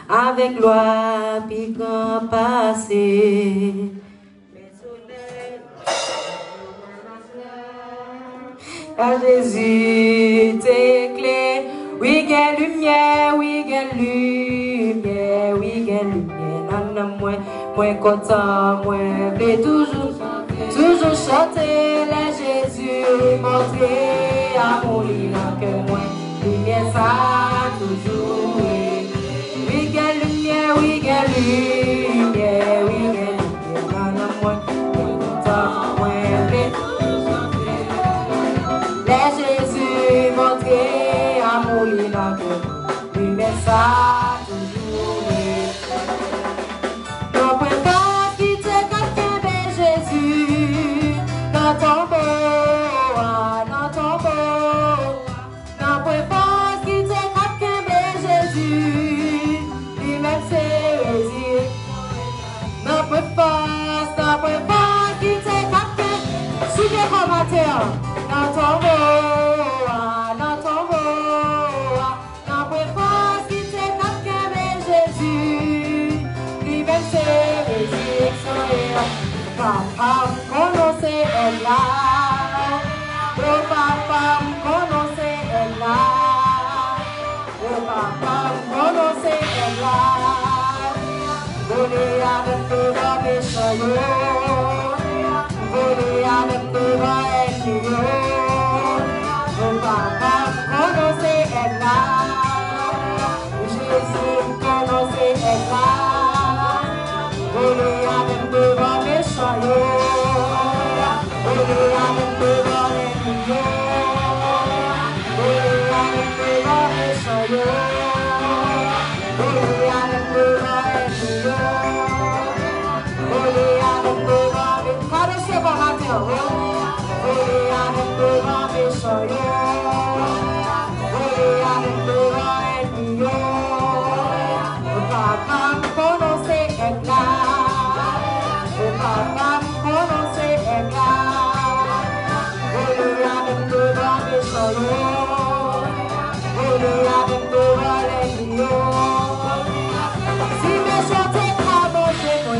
avec gloire puis grand passé. À Jésus t'éclaire, oui quelle lumière, oui quelle lumière, oui quelle lumière. Non moi content, moi vais toujours chanter les Jésus montrer à mon lit que moi lumière ça toujours. Oui quelle lumière, oui quelle lumière, oui quelle lumière. Non moi content, moi vais les Jésus montrer à mon lit que lumière ça toujours. Non point pas quitter quelqu'un Jésus dans ton beau, dans ton beau. Non point pas quitter quelqu'un Jésus, lui-même c'est résir. Non point pas quitter quelqu'un, suivez comme à terre, dans ton beau, dans ton beau. Non point pas quitter quelqu'un Jésus, lui-même c'est résir. Papa connaissez elle là, oh papa connaissez elle là, oh papa connaissez elle là. Voler avec le vent méchant, voler avec le vent ennemi. Oh papa connaissez elle là, Jésus connaissez elle là. Voler avec le vent méchant, voler avec le vent ennemi, voler avec le vent méchant, voler avec le vent ennemi, voler avec le vent méchant. Connaissez mon matin, voler avec le vent méchant, voler avec le vent ennemi. Papa connaissez elle là. Papa connaissez elle là. Voler avec le vent méchant, voler avec le vent ennemi. Si méchant t'es pas mangé moi,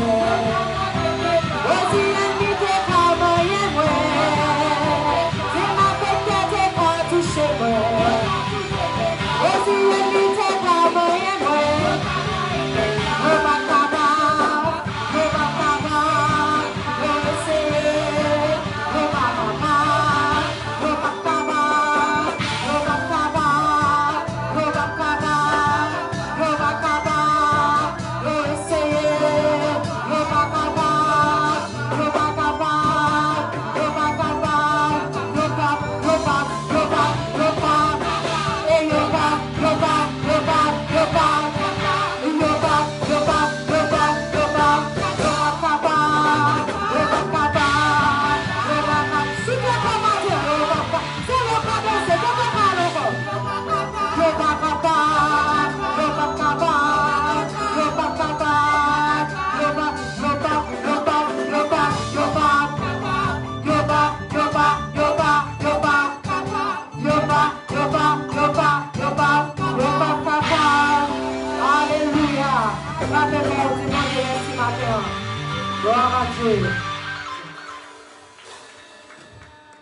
si ennemi t'es pas mangé moi, si ma bête t'es pas touché moi, si ennemi t'es pas mangé moi. Gloire à Dieu.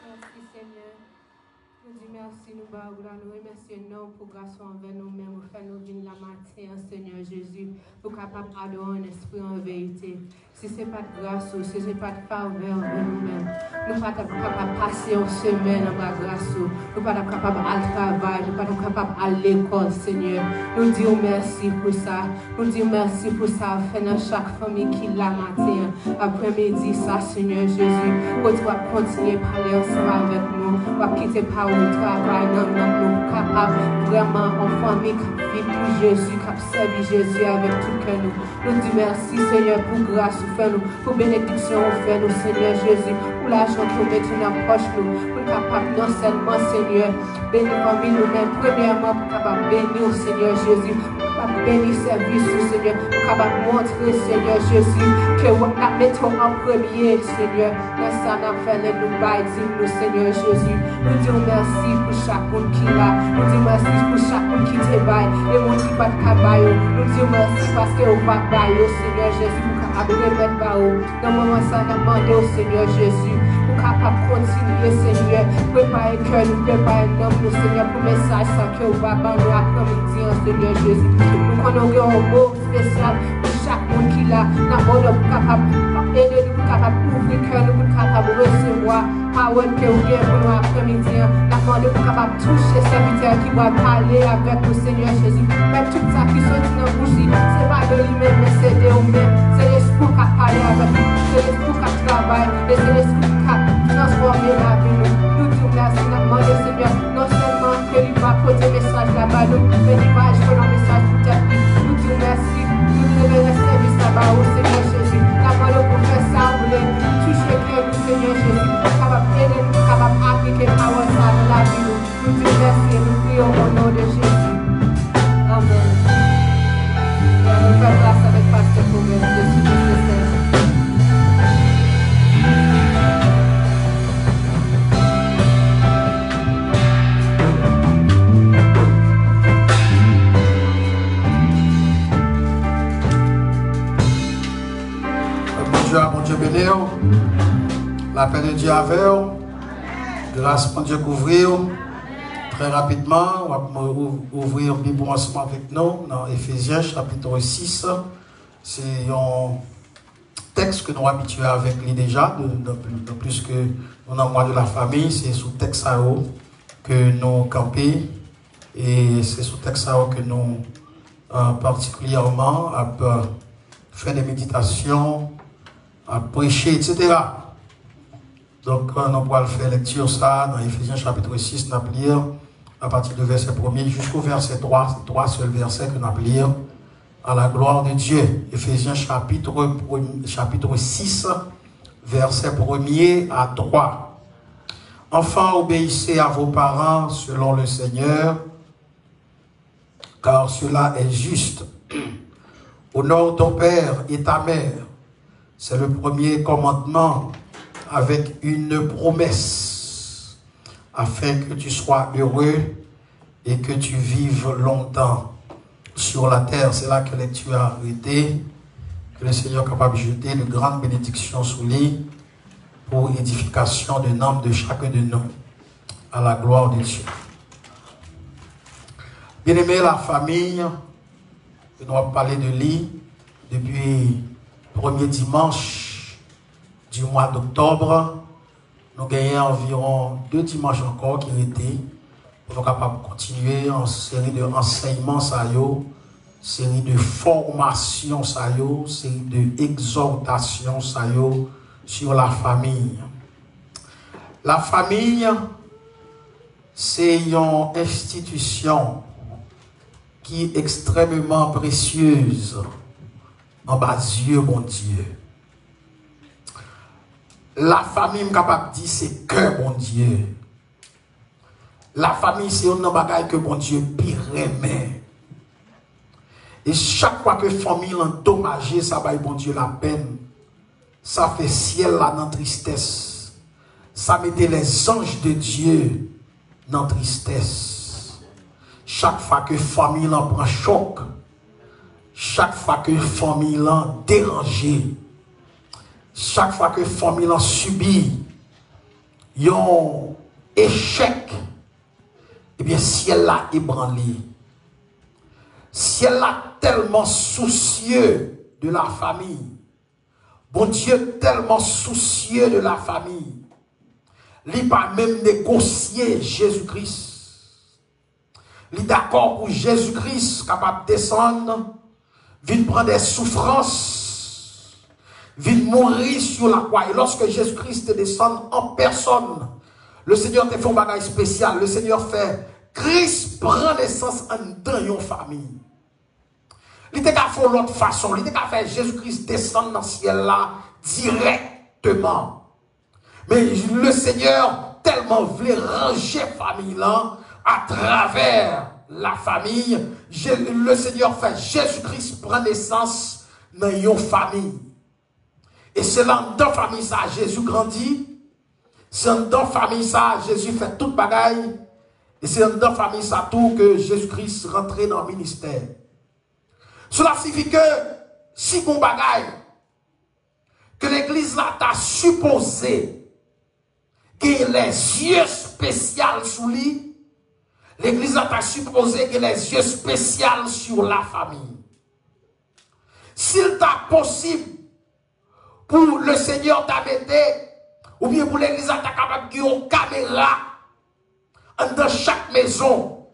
Merci Seigneur. Nous disons merci, nous remercions pour grâce envers nous-mêmes, pour faire nous venir la matin, Seigneur Jésus, pour capable d'adorer un esprit en vérité. Si ce n'est pas de grâce, si ce n'est pas de faveur de nous-mêmes, nous ne sommes pas capables de passer une semaine en la grâce, nous ne sommes pas capables d'aller au travail, nous ne sommes pas capables d'aller à l'école, Seigneur. Nous disons merci pour ça. Nous disons merci pour ça. Fais dans chaque famille qui l'a matin, après-midi, ça, Seigneur Jésus. Que tu vas continuer à parler ensemble avec nous. On va quitter par le travail, nous sommes capables vraiment en famille qui vit pour Jésus, qui servi Jésus avec tout cœur. Nous disons merci, Seigneur, pour grâce. Fais-nous, pour bénédiction, fais-nous, Seigneur Jésus, pour l'argent que nous mettons dans poche, nous, pour capable non seulement, Seigneur, bénir parmi nous-mêmes, premièrement, pour capable bénir, Seigneur Jésus, pour capable bénir service, Seigneur, pour capable montrer, Seigneur Jésus, que nous mettons en premier, Seigneur, dans ça, nous faisons nous bâtir, nous, Seigneur Jésus. Nous disons merci pour chaque monde qui est là, nous disons merci pour chaque monde qui te baille, et mon qui pas de cabaye, nous disons merci parce que vous va bailler, Seigneur Jésus, pour capable dans le moment ça, nous demandons au Seigneur Jésus pour capable continuer, Seigneur, préparer le cœur, nous préparer l'homme, Seigneur, pour le message que vous va nous après-midi, Seigneur Jésus. Nous connaissons un mot spécial pour chaque monde qui l'a, nous demandons pour capable aider nous, pour capable ouvrir le cœur, nous pour capable recevoir parole que vous avez pour nous après-midi. Nous demandons pour capable toucher serviteur qui va parler avec nous, Seigneur Jésus. Même tout ça qui sont dans la bouche, ce n'est pas de lui-même, mais c'est de vous-même. C'est l'esprit qui a parlé avec nous, c'est l'esprit qui travaille, et c'est l'esprit qui a transformé la vie. Nous disons merci, nous demandons, Seigneur, non seulement que lui va porter le message là-bas, mais il va jouer le message pour ta vie. Nous disons merci, nous devons le service là-bas, au Seigneur Jésus. Nous demandons pour faire ça, vous voulez toucher le cœur du Seigneur Jésus, capable d'aider nous, capable d'appliquer la parole dans la vie. Nous disons merci et nous prions au nom de Jésus. Amen. Nous faisons grâce avec Pasteur Pauvre, je suis nécessaire. Bon Dieu béni, la paix de Dieu avec vous, grâce pour Dieu couvrir. Très rapidement, on va ouvrir le Bible ensemble avec nous dans Éphésiens chapitre 6. C'est un texte que nous sommes habitués avec lui déjà, de plus que nous sommes mois de la famille. C'est sous texte que nous campons et c'est sous texte que nous particulièrement fait des méditations, à prêcher, etc. Donc, nous pourrons faire lecture ça dans Éphésiens chapitre 6, nous allons lire à partir du verset 1er jusqu'au verset 3. C'est 3 seuls versets que nous allons lire à la gloire de Dieu. Éphésiens chapitre 6, verset 1er à 3. Enfants, obéissez à vos parents selon le Seigneur, car cela est juste. Honore ton père et ta mère. C'est le premier commandement avec une promesse, afin que tu sois heureux et que tu vives longtemps sur la terre. C'est là que tu as arrêté, que le Seigneur est capable de jeter de grandes bénédictions sous lui pour édification de l'âme de chacun de nous, à la gloire de Dieu. Bien-aimé, la famille, nous avons parlé de lui depuis premier dimanche du mois d'octobre. Nous gagnons environ 2 dimanches encore qui étaient pour être capables de continuer en série d'enseignements, série de formations, série d'exhortations sur la famille. La famille, c'est une institution qui est extrêmement précieuse en bas Dieu, mon Dieu. La famille, je suis capable de dire, c'est que mon Dieu. La famille, c'est un bagage que mon Dieu remet. Et chaque fois que la famille est endommagée, ça va bon Dieu la peine. Ça fait ciel là dans la tristesse. Ça mettait les anges de Dieu dans la tristesse. Chaque fois que la famille en prend choc, chaque fois que la famille est dérangée, chaque fois que la famille a subi un échec, eh bien, ciel là ébranlé. Ciel là tellement soucieux de la famille, Bon Dieu tellement soucieux de la famille. Il n'a pas même négocié Jésus-Christ. Il est d'accord pour Jésus-Christ capable de descendre, vient prendre des souffrances, vient mourir sur la croix. Et lorsque Jésus-Christ descend en personne, le Seigneur te fait un bagage spécial. Le Seigneur fait, Christ prend naissance dans une famille. Il était qu'à faire l'autre façon. Il était qu'à faire Jésus-Christ descendre dans le ciel là directement. Mais le Seigneur tellement voulait ranger la famille là à travers la famille. Le Seigneur fait Jésus-Christ prend naissance dans une famille. Et c'est là dans la famille ça Jésus grandit. C'est dans la famille ça Jésus fait toute bagaille. Et c'est dans la famille ça tout que Jésus-Christ rentrait dans le ministère. Cela signifie que si bon bagaille que l'église là t'a supposé qu'il y ait les yeux spéciaux sur lui, l'église là t'a supposé qu'il y ait les yeux spéciaux sur la famille. S'il t'a possible pour le Seigneur t'arrêter, ou bien pour l'église là t'a capable de une caméra dans chaque maison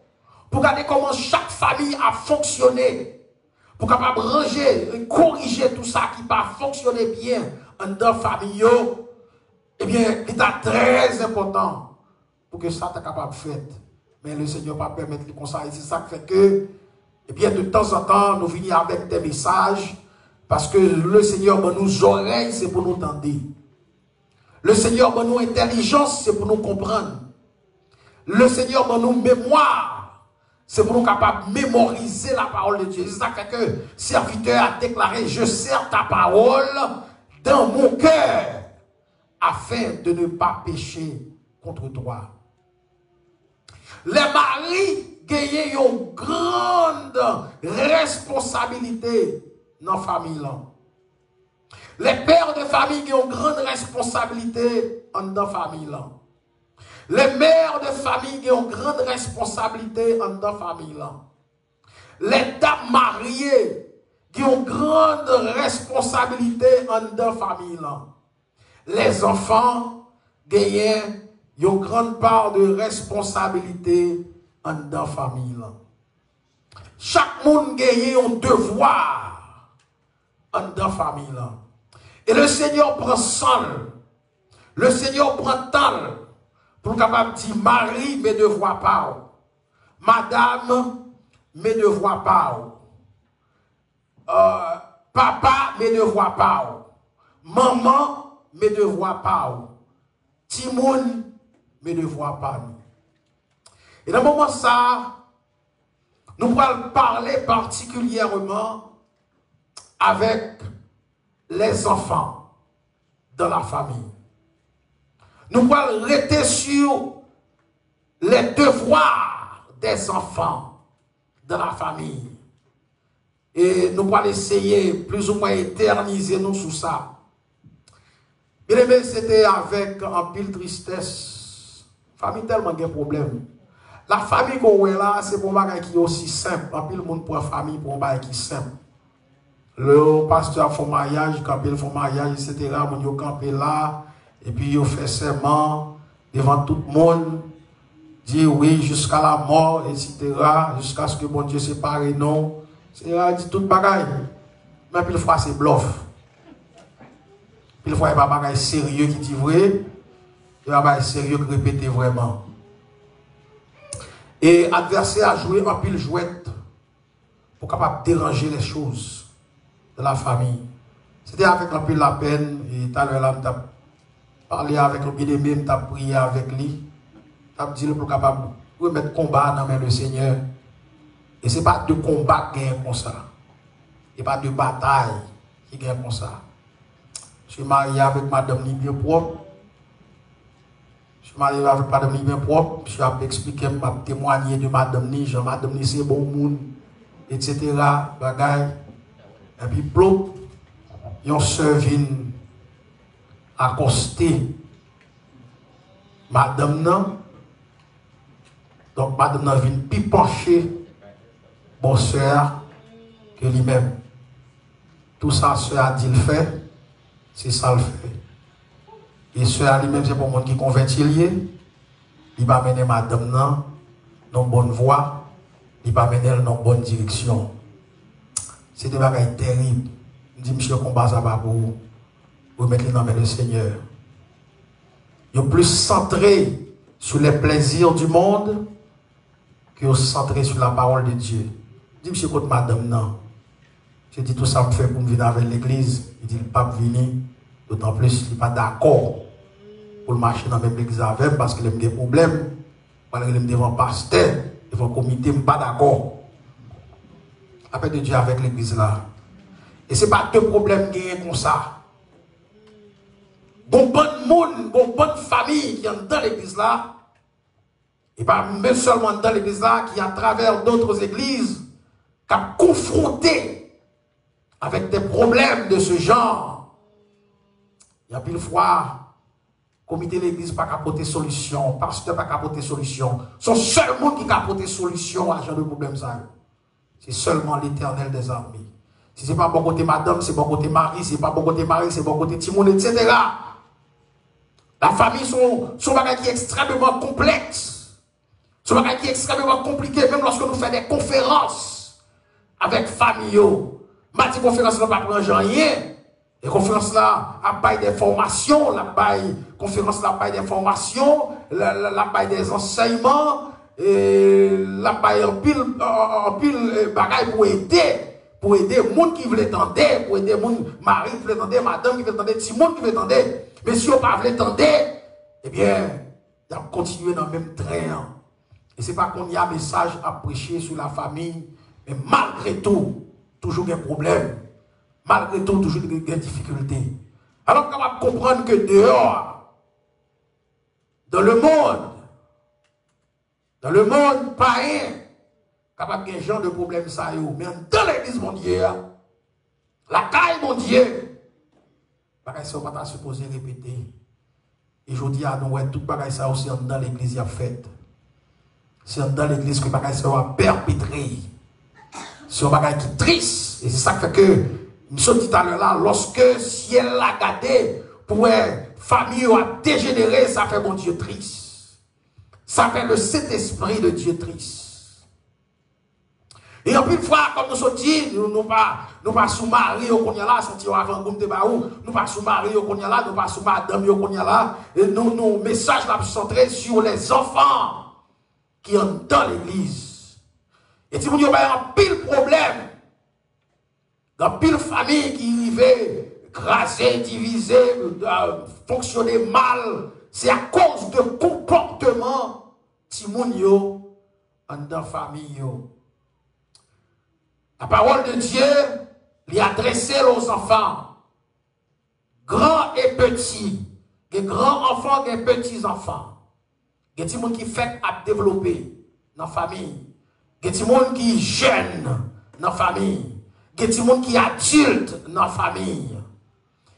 pour regarder comment chaque famille a fonctionné. Pour capable ranger, corriger tout ça qui va fonctionner bien dans la famille, eh bien, il est très important pour que ça soit capable de faire. Mais le Seigneur va permettre comme ça. Et c'est ça qui fait que, eh bien, de temps en temps, nous venons avec des messages parce que le Seigneur nous oreilles, c'est pour nous entendre. Le Seigneur nous intelligence, c'est pour nous comprendre. Le Seigneur nous mémoire. C'est pour nous capables de mémoriser la parole de Dieu. C'est ça qui fait que le serviteur a déclaré, je serre ta parole dans mon cœur afin de ne pas pécher contre toi. Les maris gagnent une grande responsabilité dans la famille. Les pères de famille ont une grande responsabilité dans la famille. Les mères de famille ont une grande responsabilité dans la famille. Les dames mariées ont une grande responsabilité dans la famille. Les enfants ont une grande part de responsabilité dans la famille. Chaque monde a un devoir dans la famille. Et le Seigneur prend seul. Le Seigneur prend temps. Pour capable dire, Marie, mes devoirs pas. Madame, mes devoirs pas. Papa, mes devoirs pas. Maman, mes devoirs pas. Timoun, mes devoirs pas. Et dans le moment ça, nous allons parler particulièrement avec les enfants dans la famille. Nous allons rester sur les devoirs des enfants de la famille. Et nous allons essayer plus ou moins éterniser nous sur ça. Bien aimé, c'était avec un pile tristesse. La famille tellement de problèmes. La famille qu'on voit là, c'est pour un qui est aussi simple. Un pile monde pour la famille, pour un bagage qui est simple. Le pasteur fait mariage, quand il fait mariage, etc. Mon campé là. Et puis, il fait serment devant tout le monde, dit oui jusqu'à la mort, etc. Jusqu'à ce que mon Dieu sépare, non. C'est dit tout bagaille. Mais puis, il faut c'est bluff. Puis, il faut pas bagaille sérieux qui dit vrai. Il faut pas sérieux qui répète vraiment. Et l'adversaire a joué un pile jouette pour capable déranger les choses de la famille. C'était avec un pile la peine. Et tout à l'heure, là, parler avec le bien-aimé, tu as prié avec lui, tu as dit pour capable de mettre combat dans la main du Seigneur. Et ce n'est pas de combat qui gagne comme ça. Et pas de bataille qui gagne comme ça. Je suis marié avec madame ni bien propre. Je suis marié avec madame ni bien propre. Je vais expliquer, je vais témoigner de madame ni, Jean, madame ni c'est bon monde, etc. Bagaille. Et puis, plop, yon sœur vient accoster madame nan. Donc madame nan vient plus pencher bon sœur que lui-même. Tout ça sœur a dit le fait C'est ça le fait. Et ce lui-même, c'est pour le monde qui convertit lié. Il va mener madame dans bonne voie. Il va mener dans bonne direction. C'est des bagages terribles. Je dis, monsieur, combat ça va pour mettre les noms du Seigneur. Il est plus centré sur les plaisirs du monde que centré sur la parole de Dieu. Je dis, monsieur, écoute, madame, non. Je dis, tout ça me fait pour me venir avec l'église. Il dit, le pape vini, d'autant plus, il n'est pas d'accord pour le marcher dans la même église avec parce qu'il a des problèmes. Parce qu'il est devant le pasteur, devant le comité, je ne suis pas d'accord. Après de Dieu avec l'église là. Et ce n'est pas deux problèmes qui sont comme ça. Bon bon monde, bon bonne famille qui est dans l'église là. Et pas même seulement dans l'église là, qui à travers d'autres églises, qui a confronté avec des problèmes de ce genre. Il y a pile fois, comité de l'église pas capoter solution, pasteur pas capoter solution. Son seul monde qui capoter solution à ce genre de problème ça. C'est seulement l'Éternel des armées. Si ce n'est pas bon côté madame, c'est bon côté mari, si ce n'est pas bon côté mari, c'est bon côté Timon, etc. La famille, son bagage qui est extrêmement complexe. Son bagage qui est extrêmement compliqué, même lorsque nous faisons des conférences avec famille. Ma dit conférence n'a pas prendre rien. Et conférence là, a bail des formations, la conférence là, bail des formations, la bail des enseignements, et la bail en pile bagaille pour aider les gens qui veulent tendre, pour aider les mari qui veulent tendre, madame qui veut tendre, petit monde qui veut tendre. Mais si on ne veut pas tendre, eh bien, il va continuer dans le même train. Et ce n'est pas qu'on y a un message à prêcher sur la famille, mais malgré tout, toujours des problèmes. Malgré tout, toujours des difficultés. Alors qu'on va comprendre que dehors, dans le monde païen, capable de genre de problèmes ça y est, mais dans l'église mon Dieu, la caille mon Dieu, bagaille ça on va supposé répéter. Et je dis à nous, tout bagaille ça aussi dans l'église y a fait. C'est dans l'église que bagaille ça va perpétrer. C'est un bagaille qui triste. Et c'est ça qui fait que, je dis tout à l'heure là, lorsque ciel l'a gardé, pour une famille a dégénéré, ça fait mon Dieu triste. Ça fait le Saint-Esprit de Dieu triste. Et en plus, fois, comme nous sommes dit, nous pas sous-mariés au Konya là, sortir avant de baou, nous pas sous-mariés au Konya là, nous pas sous-madame au Konya là, et nos messages là centrés sur les enfants qui sont dans l'église. Et si vous avez un pile problème, dans pile famille qui arrivait, écraser, diviser, fonctionner mal, c'est à cause de comportement Timounio dans la famille. La parole de Dieu lui adressée aux enfants, grands et petits, des grands enfants, des petits enfants. Des gens qui fait à développer dans la famille. Des gens qui jeunes dans la famille. Des gens qui adultes dans la famille.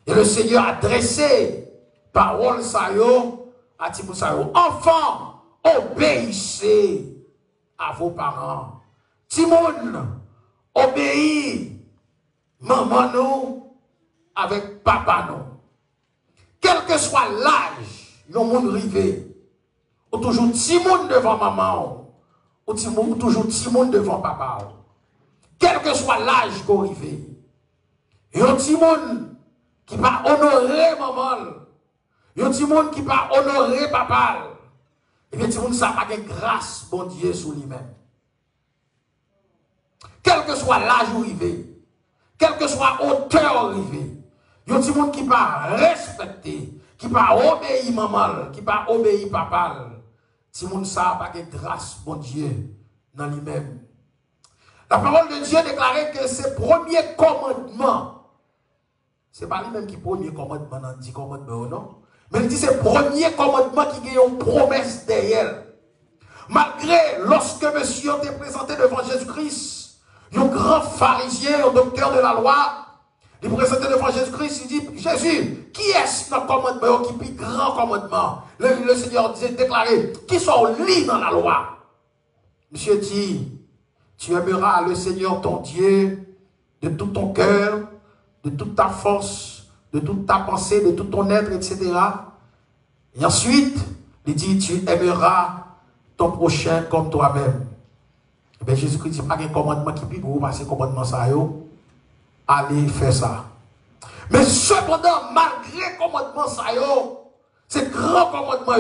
Et le Seigneur a adressé parole sayo à Timon sayo. Enfants, obéissez à vos parents. Timon, obéis maman nous avec papa nous. Quel que soit l'âge, le monde rivé, ou toujours Timon devant maman, ou toujours Timon devant papa. Quel que soit l'âge qu'on rivé. Et un Timon qui va honorer maman, et un Timon qui va honorer papa, et bien Timon ça va de grâce, bon Dieu, sur lui-même. Quel que soit l'âge où il vit, quel que soit hauteur où il vit, il y a des gens qui va respecter, qui va obéir maman, qui va obéir papa. Si moun ça pas de grâce, bon Dieu, dans lui-même. La parole de Dieu déclarait que ses premiers commandements, c'est pas lui-même qui premier commandement dans 10 commandements, non? Mais il dit c'est premier commandement qui a une promesse derrière. Malgré lorsque monsieur était présenté devant Jésus-Christ, un grand pharisien, un docteur de la loi, il présentait devant Jésus-Christ, il dit, Jésus, qui est-ce dans le commandement qui est le grand commandement? Le Seigneur disait, déclaré, qui sont liés dans la loi? Monsieur dit, tu aimeras le Seigneur ton Dieu de tout ton cœur, de toute ta force, de toute ta pensée, de tout ton être, etc. Et ensuite, il dit, tu aimeras ton prochain comme toi-même. Et bien Jésus-Christ dit, pas un commandement qui peut vous passer commandement ça, allez faire ça. Mais cependant, malgré le commandement ça, c'est grand commandement,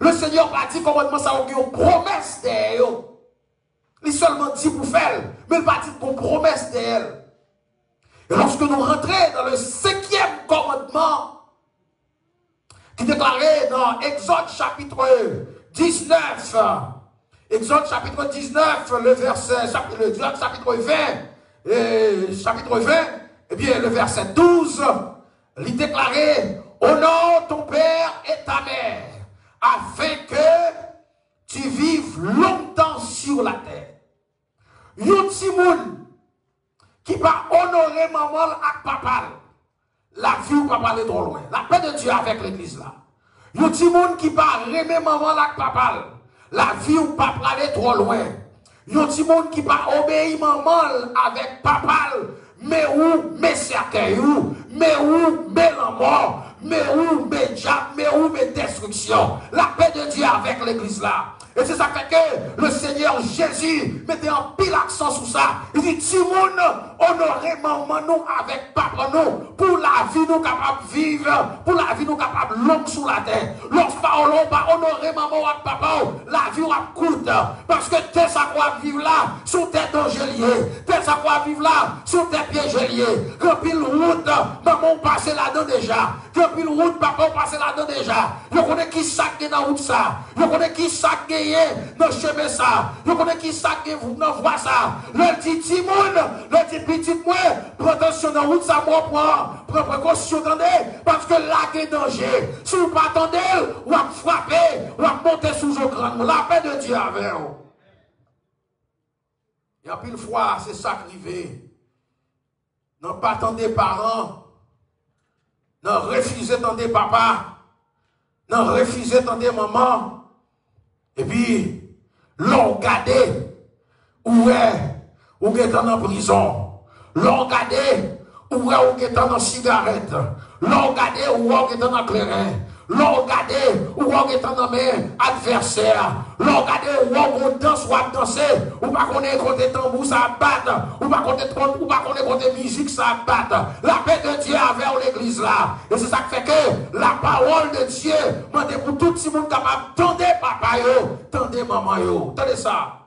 le Seigneur va dire commandement ça, il y a une promesse derrière. Il seulement dit pour faire, mais il va dire qu'on promesse d'elle. Et lorsque nous rentrons dans le 5e commandement, qui est déclaré dans Exode chapitre 19, Exode chapitre 19, le verset, Exode chapitre 20, eh bien le verset 12, il est déclaré, honore ton père et ta mère, afin que tu vives longtemps sur la terre. Yon ti moun qui va honorer maman et papa, la vie ou papa est trop loin. La paix de Dieu avec l'église là. Yon ti moun qui va remer maman et papa, la vie ou papa est trop loin. Yon ti moun qui va obéir maman avec papa, mais où mes cercueils, mais où mes la mort, mais où mes diables, mais où mes destructions. La paix de Dieu avec l'église là. Et c'est ça fait que le Seigneur Jésus mettait un pile accent sur ça. Il dit, Timon, honorez maman nous avec papa nous, pour la vie nous capable de vivre, pour la vie nous capable de longue sur la terre. Lorsque on va honorer maman ou papa, la vie va coûte. Parce que t'es ça quoi vivre là, sous tes dangers liés. T'es ça quoi vivre là, sous tes pièges liés. Quand pile route, maman passe là-dedans déjà. Quand pile route, papa passe là-dedans déjà. Je connais qui sac dans la route ça. Je connais qui sac dans le chemin ça. Je connais qui ça qui vous voit ça. Le dit Timoun, le dit petit moi, prends attention dans la route ça, moi prends précaution, attendez, parce que là il y a danger. Si vous ne pas attendez, vous va frapper, vous va monter sous vos crânes. La paix de Dieu avec vous. Il y a pile fois, c'est ça qui arrive. Non pas attendez parents, non refusez attendez papa, non refusez attendez maman. Et puis, l'on regardé, où est en prison. L'on regardé, où est en cigarette. L'on regardé, où est en clairin. L'on regardé, où est en main adversaire. L'on regardé, où on danse ou à danser. Ou pas qu'on est côté tambour, ça batte. Ou pas qu'on est côté musique, ça batte. La paix de Dieu avec l'église là. Et c'est ça qui fait que la parole de Dieu, demandez pour tout le monde capable, tendez papa yo, tendez maman yo. Tendez ça.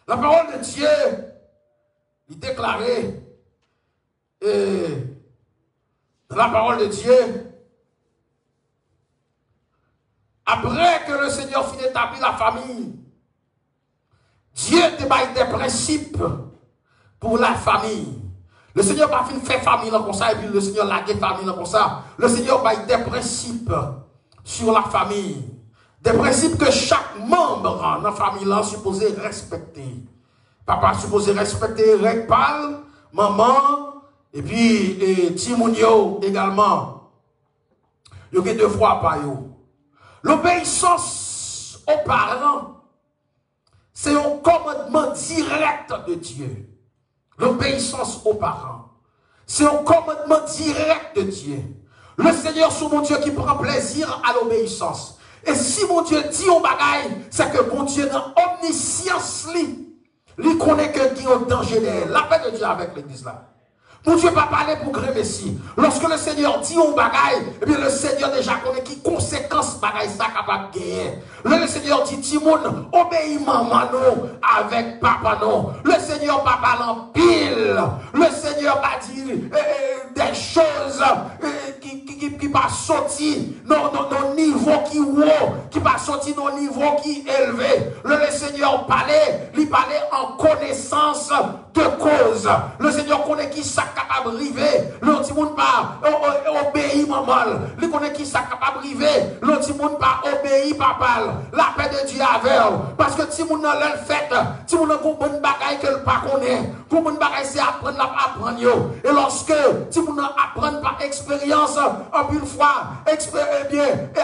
La parole de Dieu, il déclarait, la parole de Dieu, après que le Seigneur finit d'établir la famille, Dieu débaille des principes pour la famille. Le Seigneur va faire famille comme ça, et puis le Seigneur l'a famille comme ça. Le Seigneur va des principes sur la famille. Des principes que chaque membre dans la famille est supposé respecter. Papa est supposé respecter Rekpal, maman, et puis Timounio également. Il y a 2 fois par jour. L'obéissance aux parents, c'est un commandement direct de Dieu. L'obéissance aux parents, c'est un commandement direct de Dieu. Le Seigneur, c'est mon Dieu qui prend plaisir à l'obéissance. Et si mon Dieu dit au bagaille, c'est que mon Dieu dans omniscience, lui connaît que qui est au danger d'elle. La paix de Dieu avec l'église là. Mon Dieu pas parler pour grand messie. Lorsque le Seigneur dit au bagaille, eh bien le Seigneur déjà connaît qui conséquences bagaille ça capable de gagner. Le Seigneur dit Timon, obéis maman non avec papa non. Le Seigneur pas parle en pile. Le Seigneur pas dit des choses qui pas sorti non niveau qui haut, qui pas sorti non niveau qui élevé. Le Seigneur parlait, lui parlait en connaissance de cause. Le Seigneur connaît qui ça capable river. Le petit monde pas obéir maman. Il connaît qui ça capable river. Le petit monde pas obéir papa. La paix de Dieu avec. Parce que petit monde dans le fait, petit monde a une bagaille que le pas connaît. Comme une bagaille c'est apprendre yo. Et lorsque petit monde apprend par expérience, en une fois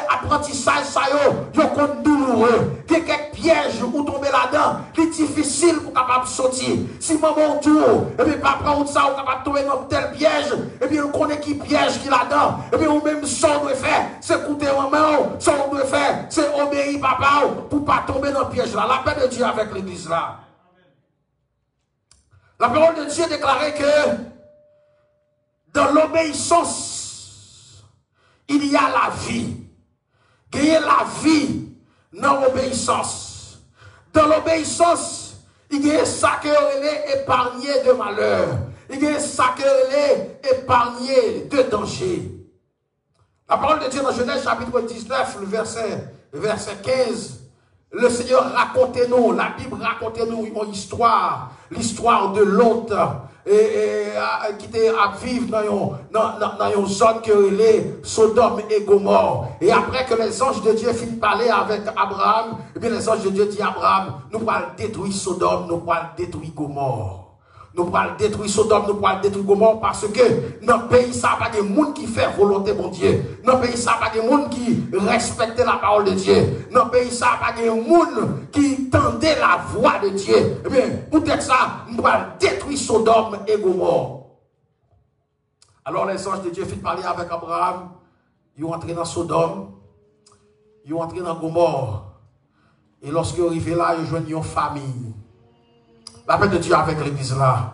apprentissage ça yo compte douloureux. Il y a quelques pièges où tomber là-dedans, c'est difficile pour capable sortir. Si maman tour, et puis papa ou ça, ou capable de tomber dans tel piège, et puis on connaît qui piège qui là-dedans, et puis ou même ce qu'on doit faire, c'est écouter maman, ce qu'on doit faire, c'est obéir papa pour ne pas tomber dans le piège là. La paix de Dieu avec l'église là. La parole de Dieu déclarait que dans l'obéissance, il y a la vie. Gagner la vie dans l'obéissance. Dans l'obéissance, il y a ça qui est épargné de malheur. Il y a ça qui est épargné de danger. La parole de Dieu dans Genèse chapitre 19, le verset 15, le Seigneur racontez-nous, la Bible racontez-nous une histoire, l'histoire de Lot qui était à vivre dans une zone qui est Sodome et Gomorre. Et après que les anges de Dieu finissent de parler avec Abraham, et bien les anges de Dieu disent à Abraham, nous allons détruire Sodome, nous allons détruire Gomorre. Nous allons détruire Sodome, nous allons détruire Gomorre parce que dans le pays, ça n'a pas de monde qui fait volonté de Dieu. Dans le pays, ça n'a pas de monde qui respecte la parole de Dieu. Dans le pays, ça n'a pas de monde qui tendait la voix de Dieu. Eh bien, peut-être ça, nous allons détruire Sodome et Gomorre. Alors les anges de Dieu finissent de parler avec Abraham. Ils sont entrés dans Sodome. Ils sont entrés dans Gomorre. Et lorsqu'ils sont arrivés là, ils joignent une famille. La paix de Dieu avec l'église là.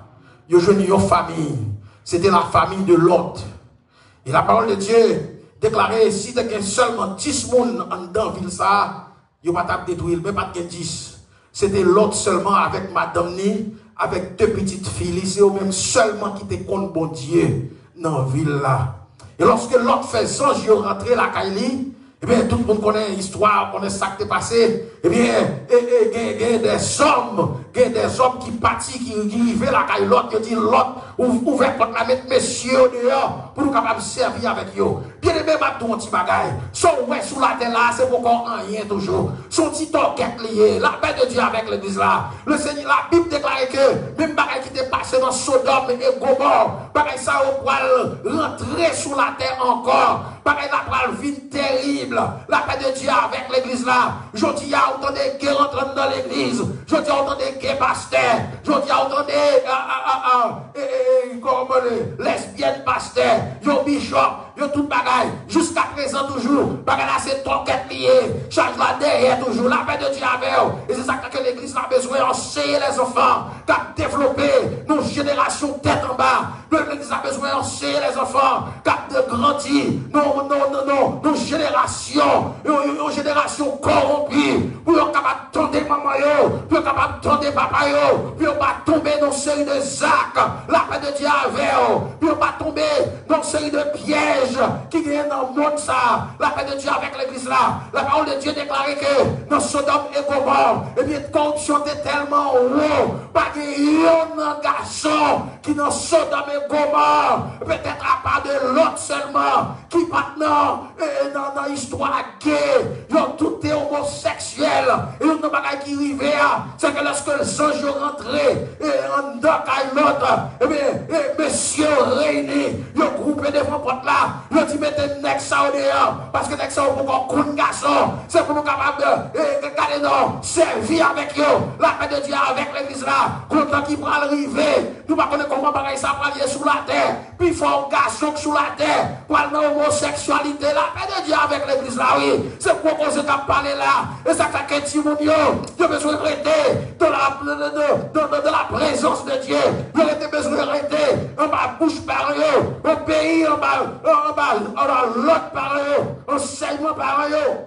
Ils ont joint une famille. C'était la famille de Lot. Et la parole de Dieu déclarait, si il y a seulement 10 personnes dans la ville ça, ils ne vont pas détruire, mais pas de 10. C'était Lot seulement avec madame Ni, avec 2 petites filles. C'est eux-mêmes seulement qui étaient contre bon Dieu dans la ville là. Et lorsque Lot fait ça, ils sont rentrés la Kaili. Eh bien, tout le monde connaît l'histoire, connaît ça qui est passé. Eh bien, il y a des hommes qui partent, qui arrivent là, quand l'autre, qui dit l'autre, ouvert pour la mettre messieurs dehors, pour nous capables de servir avec eux. Bien aimé, ma tout petit bagaille. Son ouais sous la terre là, c'est pour qu'on rien toujours. Son petit torquette lié, la paix de Dieu avec l'église là. Le Seigneur, la Bible déclare que, même bagaille qui était passé dans Sodome et Gomorre, bagaille ça au poil rentrer sous la terre encore. Bagaille la poil vite terrible. La paix de Dieu avec l'église là. Je dis à autant de guerres rentrant dans l'église. Je dis à autant de guerres pasteurs. Je dis à autant de lesbiennes pasteurs. Yo bishop. Yo tout bagaille. Jusqu'à présent toujours. Bagaille là c'est torquette lié. Charge là derrière toujours. La paix de Dieu avec eux. Et c'est ça que l'église a besoin d'enseigner les enfants. Qu'à développer nos générations tête en bas. L'église a besoin d'enseigner les enfants. Qu'à de grandir. Nos générations. Une génération corrompue. Pour être capable de tomber maman yo. Pour être capable de tomber papa yo. Pour ne pas tomber dans une série de sacs. La paix de Dieu avec eux. Pour ne pas tomber dans une série de pièges qui viennent dans le monde ça. La paix de Dieu avec l'église là. La parole de Dieu déclarait que dans Sodome et Gomorre, eh bien, la corruption était tellement haut. Pas de garçon qui dans Sodome et Gomorre, peut-être à part de l'autre seulement, qui maintenant, dans l'histoire gay, ils ont tout été homosexuels. Et une bagaille qui arrivait, c'est que lorsque les anges rentraient, en dedans l'autre, eh bien, messieurs réunis, ils ont groupé devant porte là, ils ont dit mettez nex ça au dehors, parce que nex ça au pour qu'on garçon, c'est pour nous capables de garder non, servir avec eux, la paix de Dieu avec l'église là, content qui va arriver, nous ne connaissons pas comment bagaille ça va aller sous la terre, puis il faut un garçon sous la terre, pour aller dans l'homosexualité, la paix de Dieu avec l'église là, oui, c'est pour qu'on se parler là, et ça fait que Timonio, il a besoin de rester dans la présence de Dieu, il a besoin de rester en bas bouche par eux, au pays en bas l'autre par eux, enseignement par eux.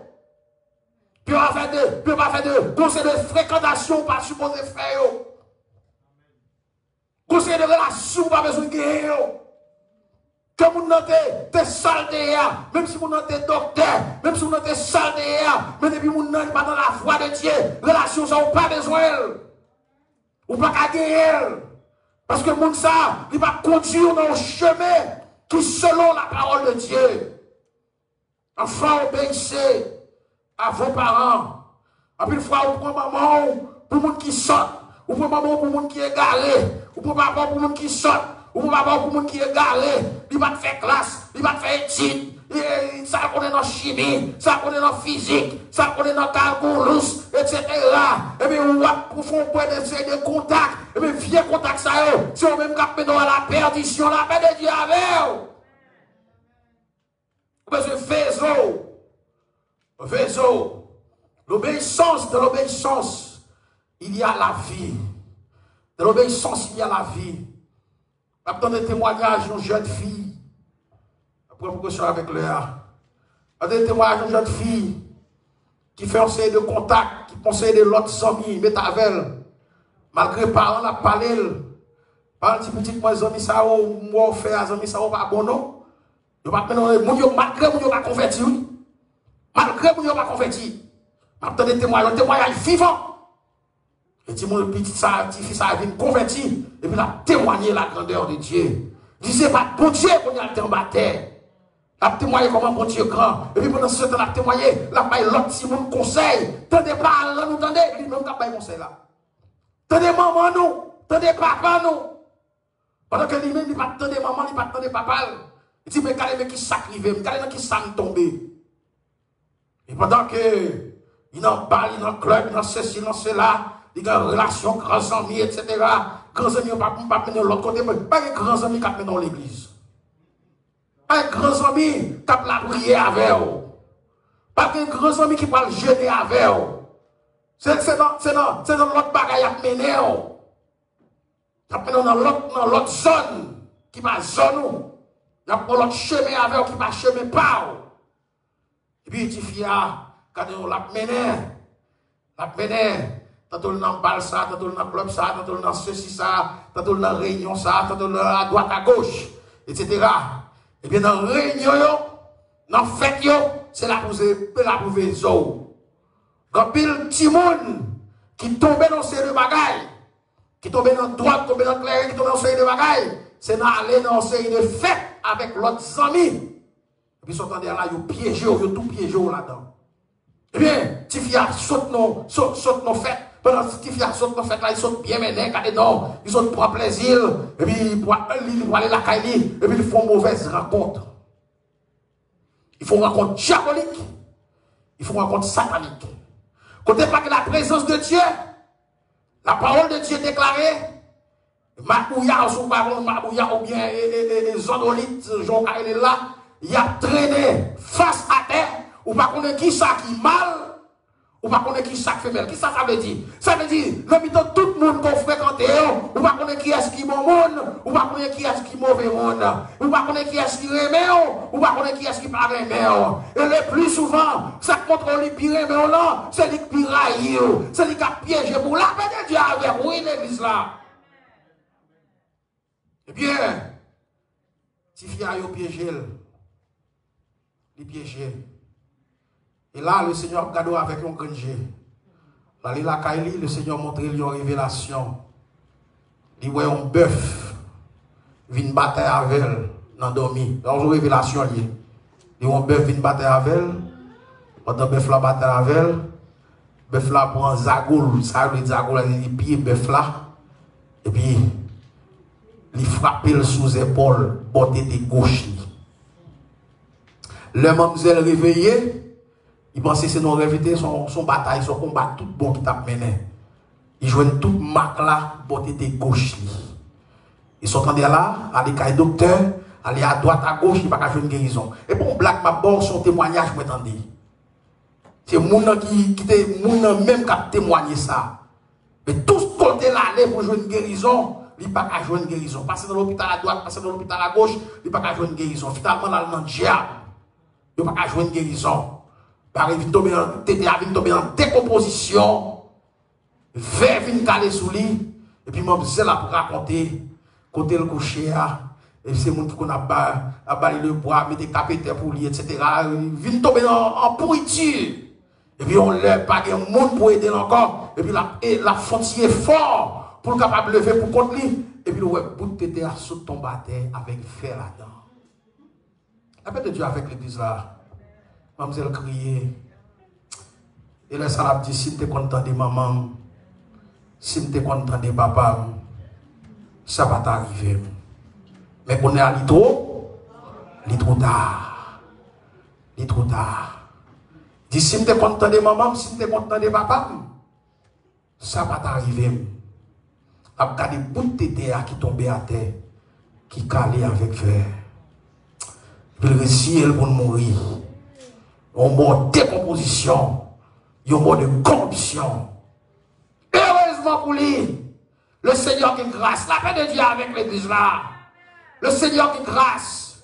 Puis on va faire de conseil de fréquentation, pas supposé faire. Conseil de relation, pas besoin de gagner. Que vous notez des saletés, même si vous notez docteur, même si vous notez saletés, mais depuis vous n'êtes pas dans la voie de Dieu, relation, ça n'a pas besoin. Ou pas qu'à gagner. Parce que le monde ça, il va conduire dans le chemin qui selon la parole de Dieu. Enfin, obéissez à vos parents. Après une fois, vous prenez maman pour le monde qui saute. Vous prenez maman pour le monde qui est garé. Vous prenez papa pour le monde qui saute. Vous prenez papa pour le monde qui est garé. Il va te faire classe, il va te faire étude. Ça connaît dans chimie, ça connaît dans physique, ça connaît dans calculus, etc. Et bien, vous faire un point de contacts. Et bien, vieux contact ça, c'est au même cap à la perdition, la paix de Dieu avec vous. Vous besoin de vaisseau. L'obéissance, de l'obéissance, il y a la vie. De l'obéissance, il y a la vie. Après des témoignages d'une jeune fille, après pourquoi je suis avec Léa, des témoignages d'une jeune fille qui fait un série de contacts, qui conseille de l'autre amis, métavel, malgré parents la parlé, par un petit moi amis ça ou moi fait amis ça ou pas bon non. Yo pas malgré mon yo pas converti oui. Malgré mon yo pas converti. M'attend des témoignages vivants. Et dit mon petit ça, petit fils ça vient converti et puis a témoigné la grandeur de Dieu. Disait pas bon Dieu qu'on a été en bataille. La témoigné comment bon Dieu grand. Et puis pendant ce temps la témoigné, la paille l'autre si mon conseil. Tendez pas là nous tendez, lui même pas conseil là. Tendez maman nous, tendez papa nous. Pendant que lui-même il pas tendez maman, il pas tendez papa. Il dit mais calme qui s'acrive, calme qui s'en tomber. Et pendant que il en parle, il en club, il en ceci, il en cela, il a une relation grands amis, etc. Grands amis, pas mener de l'autre côté, mais pas de grands amis qui sont dans l'église. Pas de grands amis qui ont la prière avec eux. Pas de grands amis qui peuvent jeûner avec eux. C'est dans l'autre bagaille à mener. Dans l'autre zone qui va zone. Il y a l'autre chemin avec eux qui va chemin pas. Et puis il dit, quand on l'a mené, tantôt dans le bal ça, tantôt dans le club ça, tantôt dans ceci ça, tantôt dans la réunion ça, tantôt dans la droite à gauche, etc. Et bien dans la réunion, dans la fête, c'est la prouver zo. Quand pile petit monde qui tombe dans ces deux bagailles, qui tombe dans droite, tombe dans clair, qui tombe dans ces deux bagailles, c'est d'aller dans ces deux fêtes avec l'autre amis. Et puis, s'entendez là, ils piégent, ils tout piégé là-dedans. Eh bien, Tifia saute nos fêtes. Pendant que Tifia saute nos fêtes là, ils sautent bien menés, non, ils sautent pour plaisir. Et puis, ils vont aller la caille, et puis ils font mauvaise rencontre. Ils font rencontre diabolique, ils font rencontre satanique. Côté pas que la présence de Dieu, la parole de Dieu déclarée, Mabouya, ou bien Zodolite, Jean est là, il a traîné face à terre, ou pas qu'on est qui ça qui mal, ou pas qu'on est qui ça qui fait mal. Qui ça veut dire? Ça veut dire, le tout le monde qu'on fréquente, ou pas qu'on est qui est-ce qui bon monde, ou pas qu'on est qui est-ce qui mauvais monde, ou pas qu'on est qui est-ce qui remet, ou pas qu'on est qui est-ce qui pas remet. Et le plus souvent, ça contrôle les pires remet là, c'est les pirailles, c'est les qui a piégé pour la paix de Dieu avec oui l'église là. Eh bien, si fille a piégé, les piégés. Et là, le Seigneur regarde avec un grand G. Là, le Seigneur montre lui une révélation. Il voit un bœuf vient battre avec elle dans le dormi. Dans une révélation, il voit un bœuf vient battre avec elle. Pendant bœuf la battre avec elle, bœuf la prend zagoul, ça le zagoul, il pied bœuf là. Et puis, il frappe sous l'épaule, porter de gauche. Le mademoiselle réveillée, il pensait que c'est nos réveillés, son bataille, son combat tout bon qui t'a mené. Il jouait toute marque là, porter de gauche. Ils sont là, aller à docteur, aller à droite, à gauche, il n'y a pas une guérison. Et pour blague, ma bonne, son témoignage, je m'attendais. C'est mon qui même qui a témoigné ça. Mais tout ce côté là, aller pour jouer une guérison, il n'y a pas qu'à jouer une guérison. Passer dans l'hôpital à droite, passer dans l'hôpital à gauche, il n'y a pas qu'à jouer une guérison. Finalement, là, dans le diable, il n'y a pas qu'à jouer une guérison. Par exemple, il vient tomber en décomposition, verre vient caler sous lui, et puis moi, je là pour raconter, côté le coucher, et c'est mon qui a balayé le bois, mettre des capétaires pour lui, etc. Il vient tomber en pourriture. Et puis on ne lève pas de monde pour aider encore. Et puis la frontière est fort pour le capable de lever pour contre lui. Et puis le bout de terre sous ton bataille avec fer là-dedans. La paix de Dieu avec l'église là. Mademoiselle criait. Et là, ça l'a dit, si tu es content de maman, si tu es content de papa, ça va t'arriver. Mais qu'on est à l'itro, l'itro tard. L'itro tard. Dis, si tu es content de maman, si tu es content de papa, ça va t'arriver. a regardé bout de tété qui tombait à terre, qui calait avec fer. Puis le récit est pour mourir. Un mot de décomposition, un mot de corruption. Heureusement pour lui, le Seigneur qui grâce, la paix de Dieu avec l'église là. Le Seigneur qui grâce.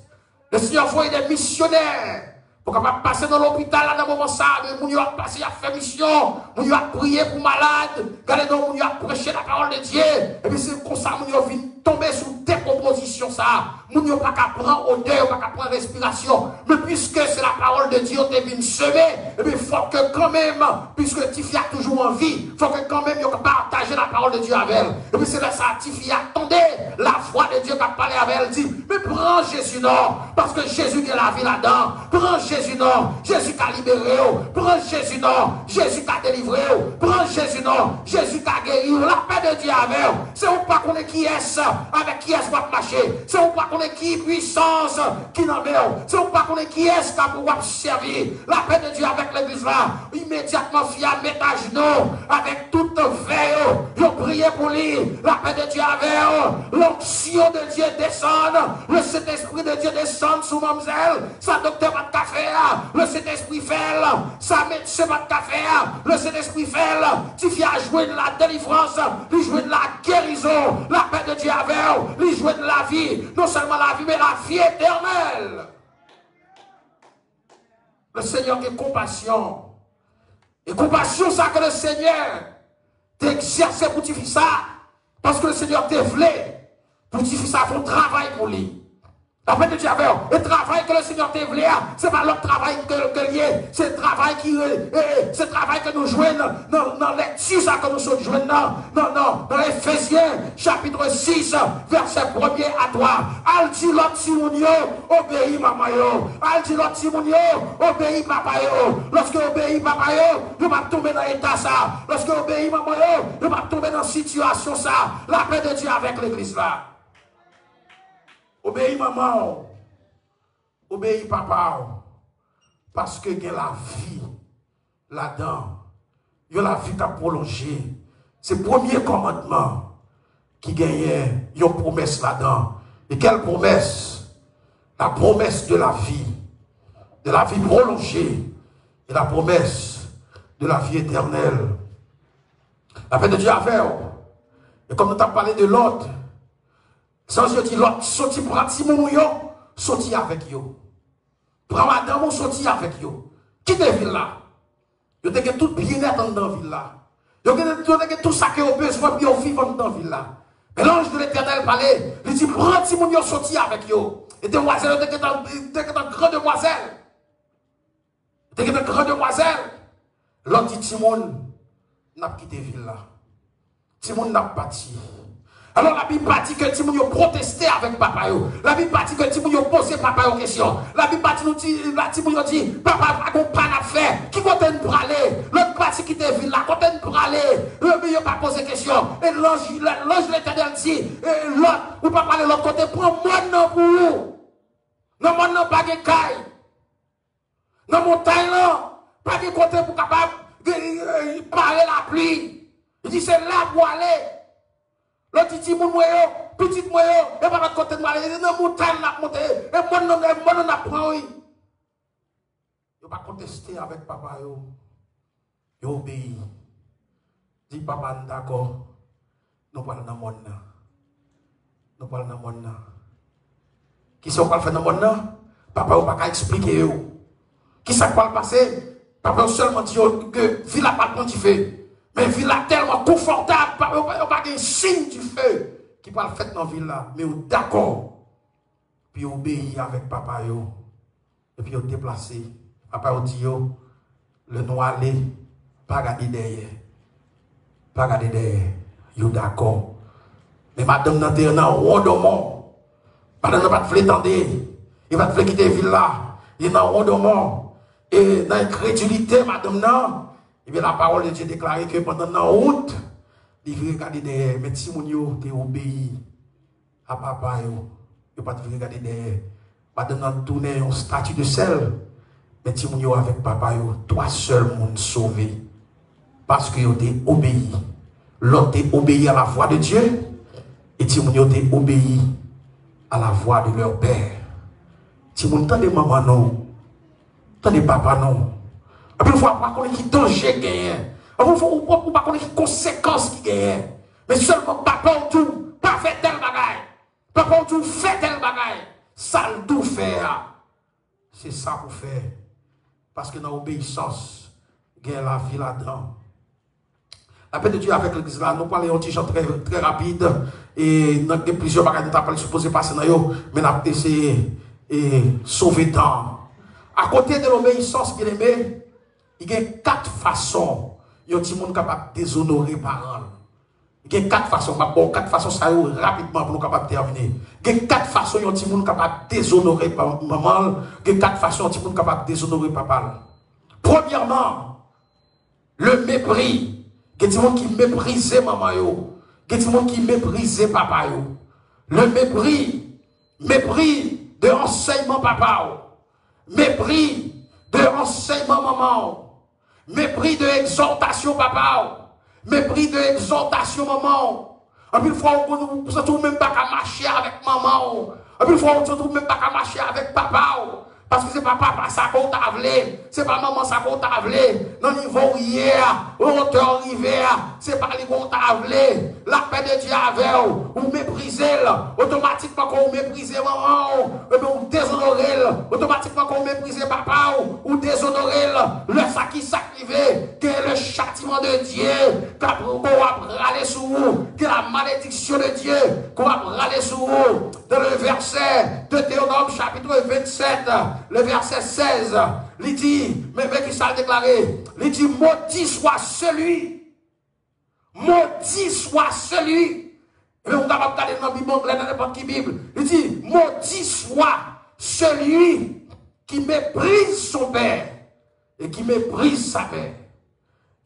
Le Seigneur voit des missionnaires. Pour capable passer dans l'hôpital là dans le moment ça, moun yo a passé à faire mission, moun yo a prié pour malade, regardez donc moun yo a prêché la parole de Dieu. Et puis c'est comme ça moun yo vient tomber sous décomposition ça. Moun yo pas qu'à prendre odeur, pas qu'à prendre respiration. Mais puisque c'est la parole de Dieu qui vient semer, et puis il faut que quand même, puisque Tifi a toujours envie, il faut que quand même yo partager la parole de Dieu avec elle. Et puis c'est là ça Tifi attendez la voix de Dieu qui a parlé avec elle dit mais prends Jésus non parce que Jésus qui a la vie là-dedans. Prends Jésus non, Jésus qui a libéré, prends Jésus non, Jésus qui a délivré, prends Jésus non, Jésus qui a guéri, la paix de Dieu avec. C'est on pas qu'on est qui est avec qui est-ce va marcher, c'est on pas qu'on est qui puissance qui n'en met, c'est on pas qu'on est qui est-ce qui va servir, la paix de Dieu avec l'église là, immédiatement fiable, met à genoux, avec toute veille, ils prié pour lui, la paix de Dieu avec, l'onction de Dieu descend, le Saint-Esprit de Dieu descend sous mademoiselle, sa docteur va de café, le Saint-Esprit fait, sa médecin va de café, le Saint-Esprit fait, tu viens jouer de la délivrance, lui jouer de la guérison, la paix de Dieu avec, lui jouer de la vie, non seulement la vie, mais la vie éternelle. Le Seigneur qui est compassion. Et compassion, ça que le Seigneur t'exerce pour tu faire ça, parce que le Seigneur t'a voulu, pour tu faire ça, il faut travailler pour lui. La paix de Dieu avec le travail que le Seigneur t'a voulu, c'est pas l'autre travail que lié, c'est le travail c'est le travail que nous jouons dans lecture, ça que nous sommes joués dans Éphésiens, chapitre 6, verset 1er à 3. Al dit l'autre Simonio, obéis maman yo. Al dit l'autre Simonio, obéis papa yo. Lorsque obéis papa yo, nous va tomber dans l'état ça. Lorsque obéis maman yo, nous va tomber dans situation ça. La paix de Dieu avec l'église là. Obéis maman, obéis papa, parce que il y a la vie là-dedans, il y a la vie qui a prolongé. C'est le premier commandement qui gagne une promesse là-dedans. Et quelle promesse? La promesse de la vie prolongée, et la promesse de la vie éternelle. La paix de Dieu avec vous. Et comme nous avons parlé de l'autre, sans Dieu dit l'autre, sorti pour Timon, sorti avec yo. Prends madame, sorti avec yo. Quitte la ville là. Yo te tout bien-être dans la ville là. Yo te tout ça que vous besoin pour vivre dans la ville là. Mais l'ange de l'Éternel parlait, il dit prends Timon, sorti avec yo. Et demoiselle, t'es une grande demoiselle. T'es une grande demoiselle. L'autre dit Timon, n'a quitté la ville là. Timon n'a pas parti. Alors la Bible dit que Timon a protesté avec papa. La Bible dit que Timon a posé papa une question. La Bible Timon a dit, papa, pas de faire. Qui va nous aller? L'autre parti qui te ville là, quand nous aller? Le mieux pas poser question. Et l'ange de l'Éternel dit, l'autre, ou pas parler de l'autre côté, prends moi non pour vous. Non, moi non pas de caille. Non, montagne là, pas de côté pour capable de parler la pluie. Il dit, c'est là pour aller. L'autre dit, mon moyen, petit moyen, et pas de côté de moi, il dit, non, montagne n'a monté, et moi non apprend, oui. Il ne va pas contester avec papa, il obéit. Dit, papa, d'accord, nous parlons dans le monde. Nous parlons dans le monde. Qui sont pas fait dans le monde? Papa, il ne va pas expliquer. Qui ça va passer? Papa, seulement dit que ville n'a pas de feu. Mais la ville est tellement confortable, il n'y a pas de signe du feu qui va le faire dans la ville là. Mais d'accord. Puis obéit avec papa. Et puis déplacé. Papa dit le noir allé, pas regarder derrière. Pas regarder derrière. D'accord. Mais madame n'a pas dans rondement. Madame n'a pas de tendre. Il va te quitter la ville là. Il est dans rondement. Et dans l'incrédulité, madame n'a. Et bien la parole de Dieu déclaré que pendant la route, il veut regarder derrière. Mais si mon yo t'es obéi à papa, il pas te regarder derrière. Madame tourner un statut de sel. Mais si mon yo avec papa, toi seul monde sauvé. Parce que tu es obéi l'autre obéit à la voix de Dieu, et Timoun obéit à la voix de leur père. Timoun, tant de maman non, tant de papa non. Et puis, il faut pas connaître qui danger gagne. Il faut pas connaître qui conséquences qui gagne. Mais seulement papa ou tout, pas fait tel bagaille. Papa ou tout, fait tel bagaille. Ça le tout faire. C'est ça pour faire. Parce que dans l'obéissance, il y a la vie là-dedans. La paix de Dieu avec l'église là, nous parlons un petit chant très, très rapide. Et nous avons plusieurs bagages de tapal supposés passer dans eux. Mais nous avons essayé de sauver temps. À côté de l'obéissance, bien aimé, il y a 4 façons. Il y a des gens capables de déshonorer parole. Il y a 4 façons. Bon, 4 façons, ça y est rapidement pour nous capables de terminer. Il y a 4 façons. Il y a des gens capables de déshonorer maman. Il y a 4 façons. Il y a des gens capables de déshonorer papa. Premièrement, le mépris. Il y a des gens qui méprisent maman. Il y a des gens qui méprisent papa. Le mépris. Mépris de enseignement papa. Mépris de enseignement maman. Mépris de exhortation papa. Mépris de exhortation maman. Et puis une fois on ne se trouve même pas qu'à marcher avec maman. Et puis une fois on ne se trouve même pas qu'à marcher avec papa. Parce que c'est pas papa ça qu'on t'a voulu, c'est pas maman ça qu'on t'a voulu. Dans le niveau hier, au hauteur hiver, c'est pas les qu'on t'a voulu. La paix de Dieu avec ou mépriser, automatiquement quand on méprise maman, ou déshonorer, automatiquement quand on méprise papa, ou déshonorer, le sac qui s'active, que le châtiment de Dieu, qu'on va râler sur vous, que la malédiction de Dieu, qu'on va râler sur vous. Dans le verset de Théodore chapitre 27, le verset 16, il dit, mais qui ça a déclaré, il dit, maudit soit celui, et on va regarder dans la Bible anglaise, dans n'importe quelle Bible, il dit, maudit soit celui qui méprise son père et qui méprise sa mère.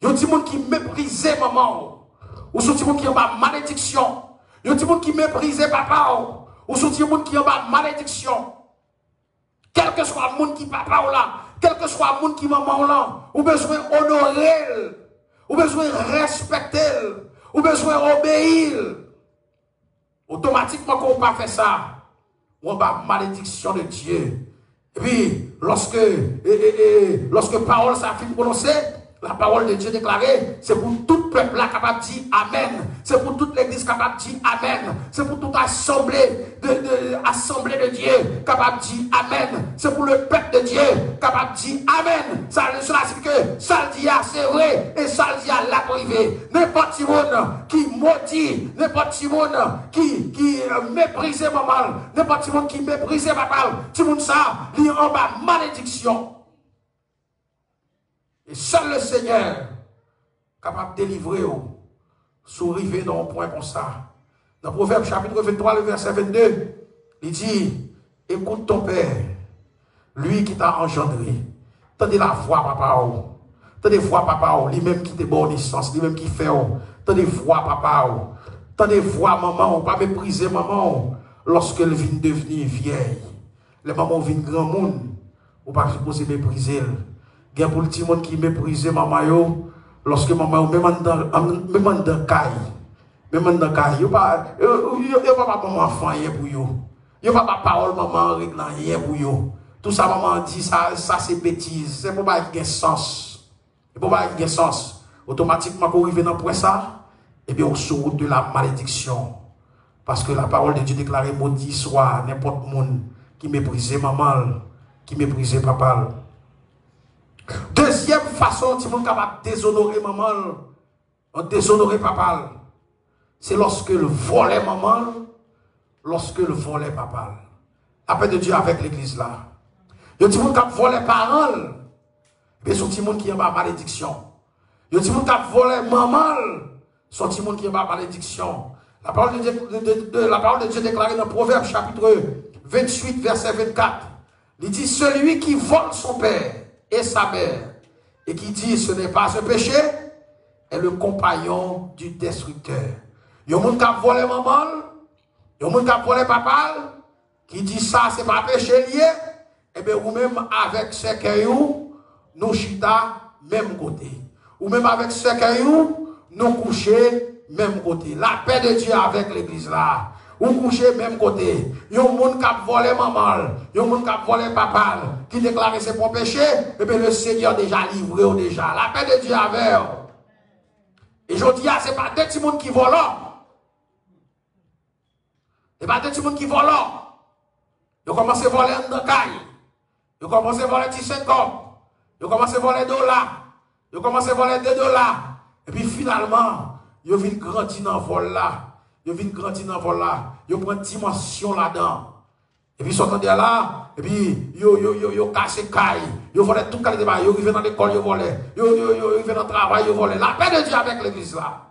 Il y a des gens qui méprisent maman, ou des gens qui ont ma malédiction, il y a des gens qui méprisent papa, ou des gens qui ont ma malédiction. Quel que soit le monde qui papa ou là, quel que soit le monde qui maman ou là, ou besoin honorer, ou besoin respecter, ou besoin obéir. Automatiquement, quand on pas fait ça, on va malédiction de Dieu. Et puis, lorsque parole s'affiche prononcée, la parole de Dieu déclarée, c'est pour tout peuple là capable de dire Amen. C'est pour toute l'église capable de dire Amen. C'est pour toute assemblée de Dieu capable de dire Amen. C'est pour le peuple de Dieu capable de dire Amen. Cela signifie que ça le dit c'est vrai et ça le dit à la privée. N'importe qui qui maudit, n'importe qui méprise maman, n'importe qui méprise papa, tout le monde ça, il y a en bas malédiction. Et seul le Seigneur est capable de délivrer souriver dans un point comme ça. Dans Proverbe chapitre 23, le verset 22, il dit, écoute ton père, lui qui t'a engendré. Tendez la voix, papa. Tendez voix, papa. Lui-même qui te bonne naissance, lui-même qui fait. Tendez voix, papa. Tendez voix, maman. Pas mépriser maman lorsqu'elle vient devenir vieille. Les mamans viennent grand monde. Ou pas supposé mépriser. Il y a pour le petit monde qui méprise maman, lorsque maman, même dans caille, même dans caille, il n'y a pas maman enfant pour eux. Il n'y a pas parole maman réglant pour eux. Tout ça, maman dit, ça c'est bêtise. C'est pour pas qu'il y ait sens. C'est pour pas qu'il y ait sens. Automatiquement, quand on arrive dans le point ça, eh bien, on se route de la malédiction. Parce que la parole de Dieu déclare maudit soit n'importe monde qui méprise maman, qui méprise papa. Deuxième façon, si vous êtes capable de déshonorer maman, déshonorer papa, c'est lorsque le volait maman, lorsque le volait papa. La paix de Dieu avec l'église là. Il y a des gens qui volent les paroles, mais ce sont des gens qui ont ma malédiction. Il y a des gens qui volent maman, ce sont des gens qui ont ma malédiction. La parole de Dieu déclarée dans Proverbe chapitre 28, verset 24. Il dit, celui qui vole son père et sa mère, et qui dit ce n'est pas ce péché, est le compagnon du destructeur. Il y a des gens qui ont volé maman, il y a des gens qui ont volé papa, qui dit ça c'est pas péché lié, et bien ou même avec ce caillou, nous chita même côté. Ou même avec ce caillou, nous coucher même côté. La paix de Dieu avec l'église là. Ou coucher même côté. Yon moun kap volé maman, yon moun kap volé papa, qui déclare ses propres péchés, et bien le Seigneur déjà livré ou déjà. La paix de Dieu avec. Et je dis, ce n'est pas des petits moun qui volent. Ce n'est pas des petits moun qui volent. Ils commencent à voler dans le caille. Ils commencent à voler 10 cents. Ils commencent à voler dollars. Ils commencent à voler 2 dollars. Et puis finalement, ils viennent grandir dans le vol là. Ils viennent grandir dans le vol là. Ils prennent une dimension là-dedans. Et puis ils sortent de là. Et puis ils cassent les cailles. Ils volent tout le débat. Ils arrivent dans l'école, ils volent. Ils arrivent dans le travail, ils volent. La paix de Dieu avec l'église là.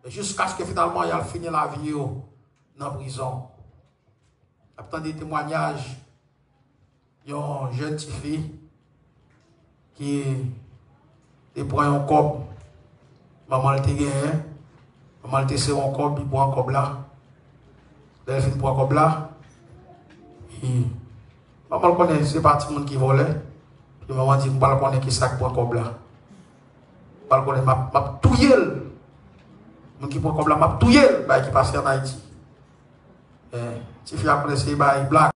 Jusqu'à ce que finalement, il a fini la vie dans la prison. Après des témoignages, il y a une jeune fille qui prend un corps. Maman elle te gagné. Maman elle te serre un corps, puis prend un corps là. Elle finit pour un corps là. Maman connaît, c'est pas tout le monde qui volait. Puis maman dit, je ne connais pas qui sac pour un corps là. Je ne connais pas, je touille. Le monde qui prend un corps là, je touille, qui passe en Haïti. Si vous connaissez, blague.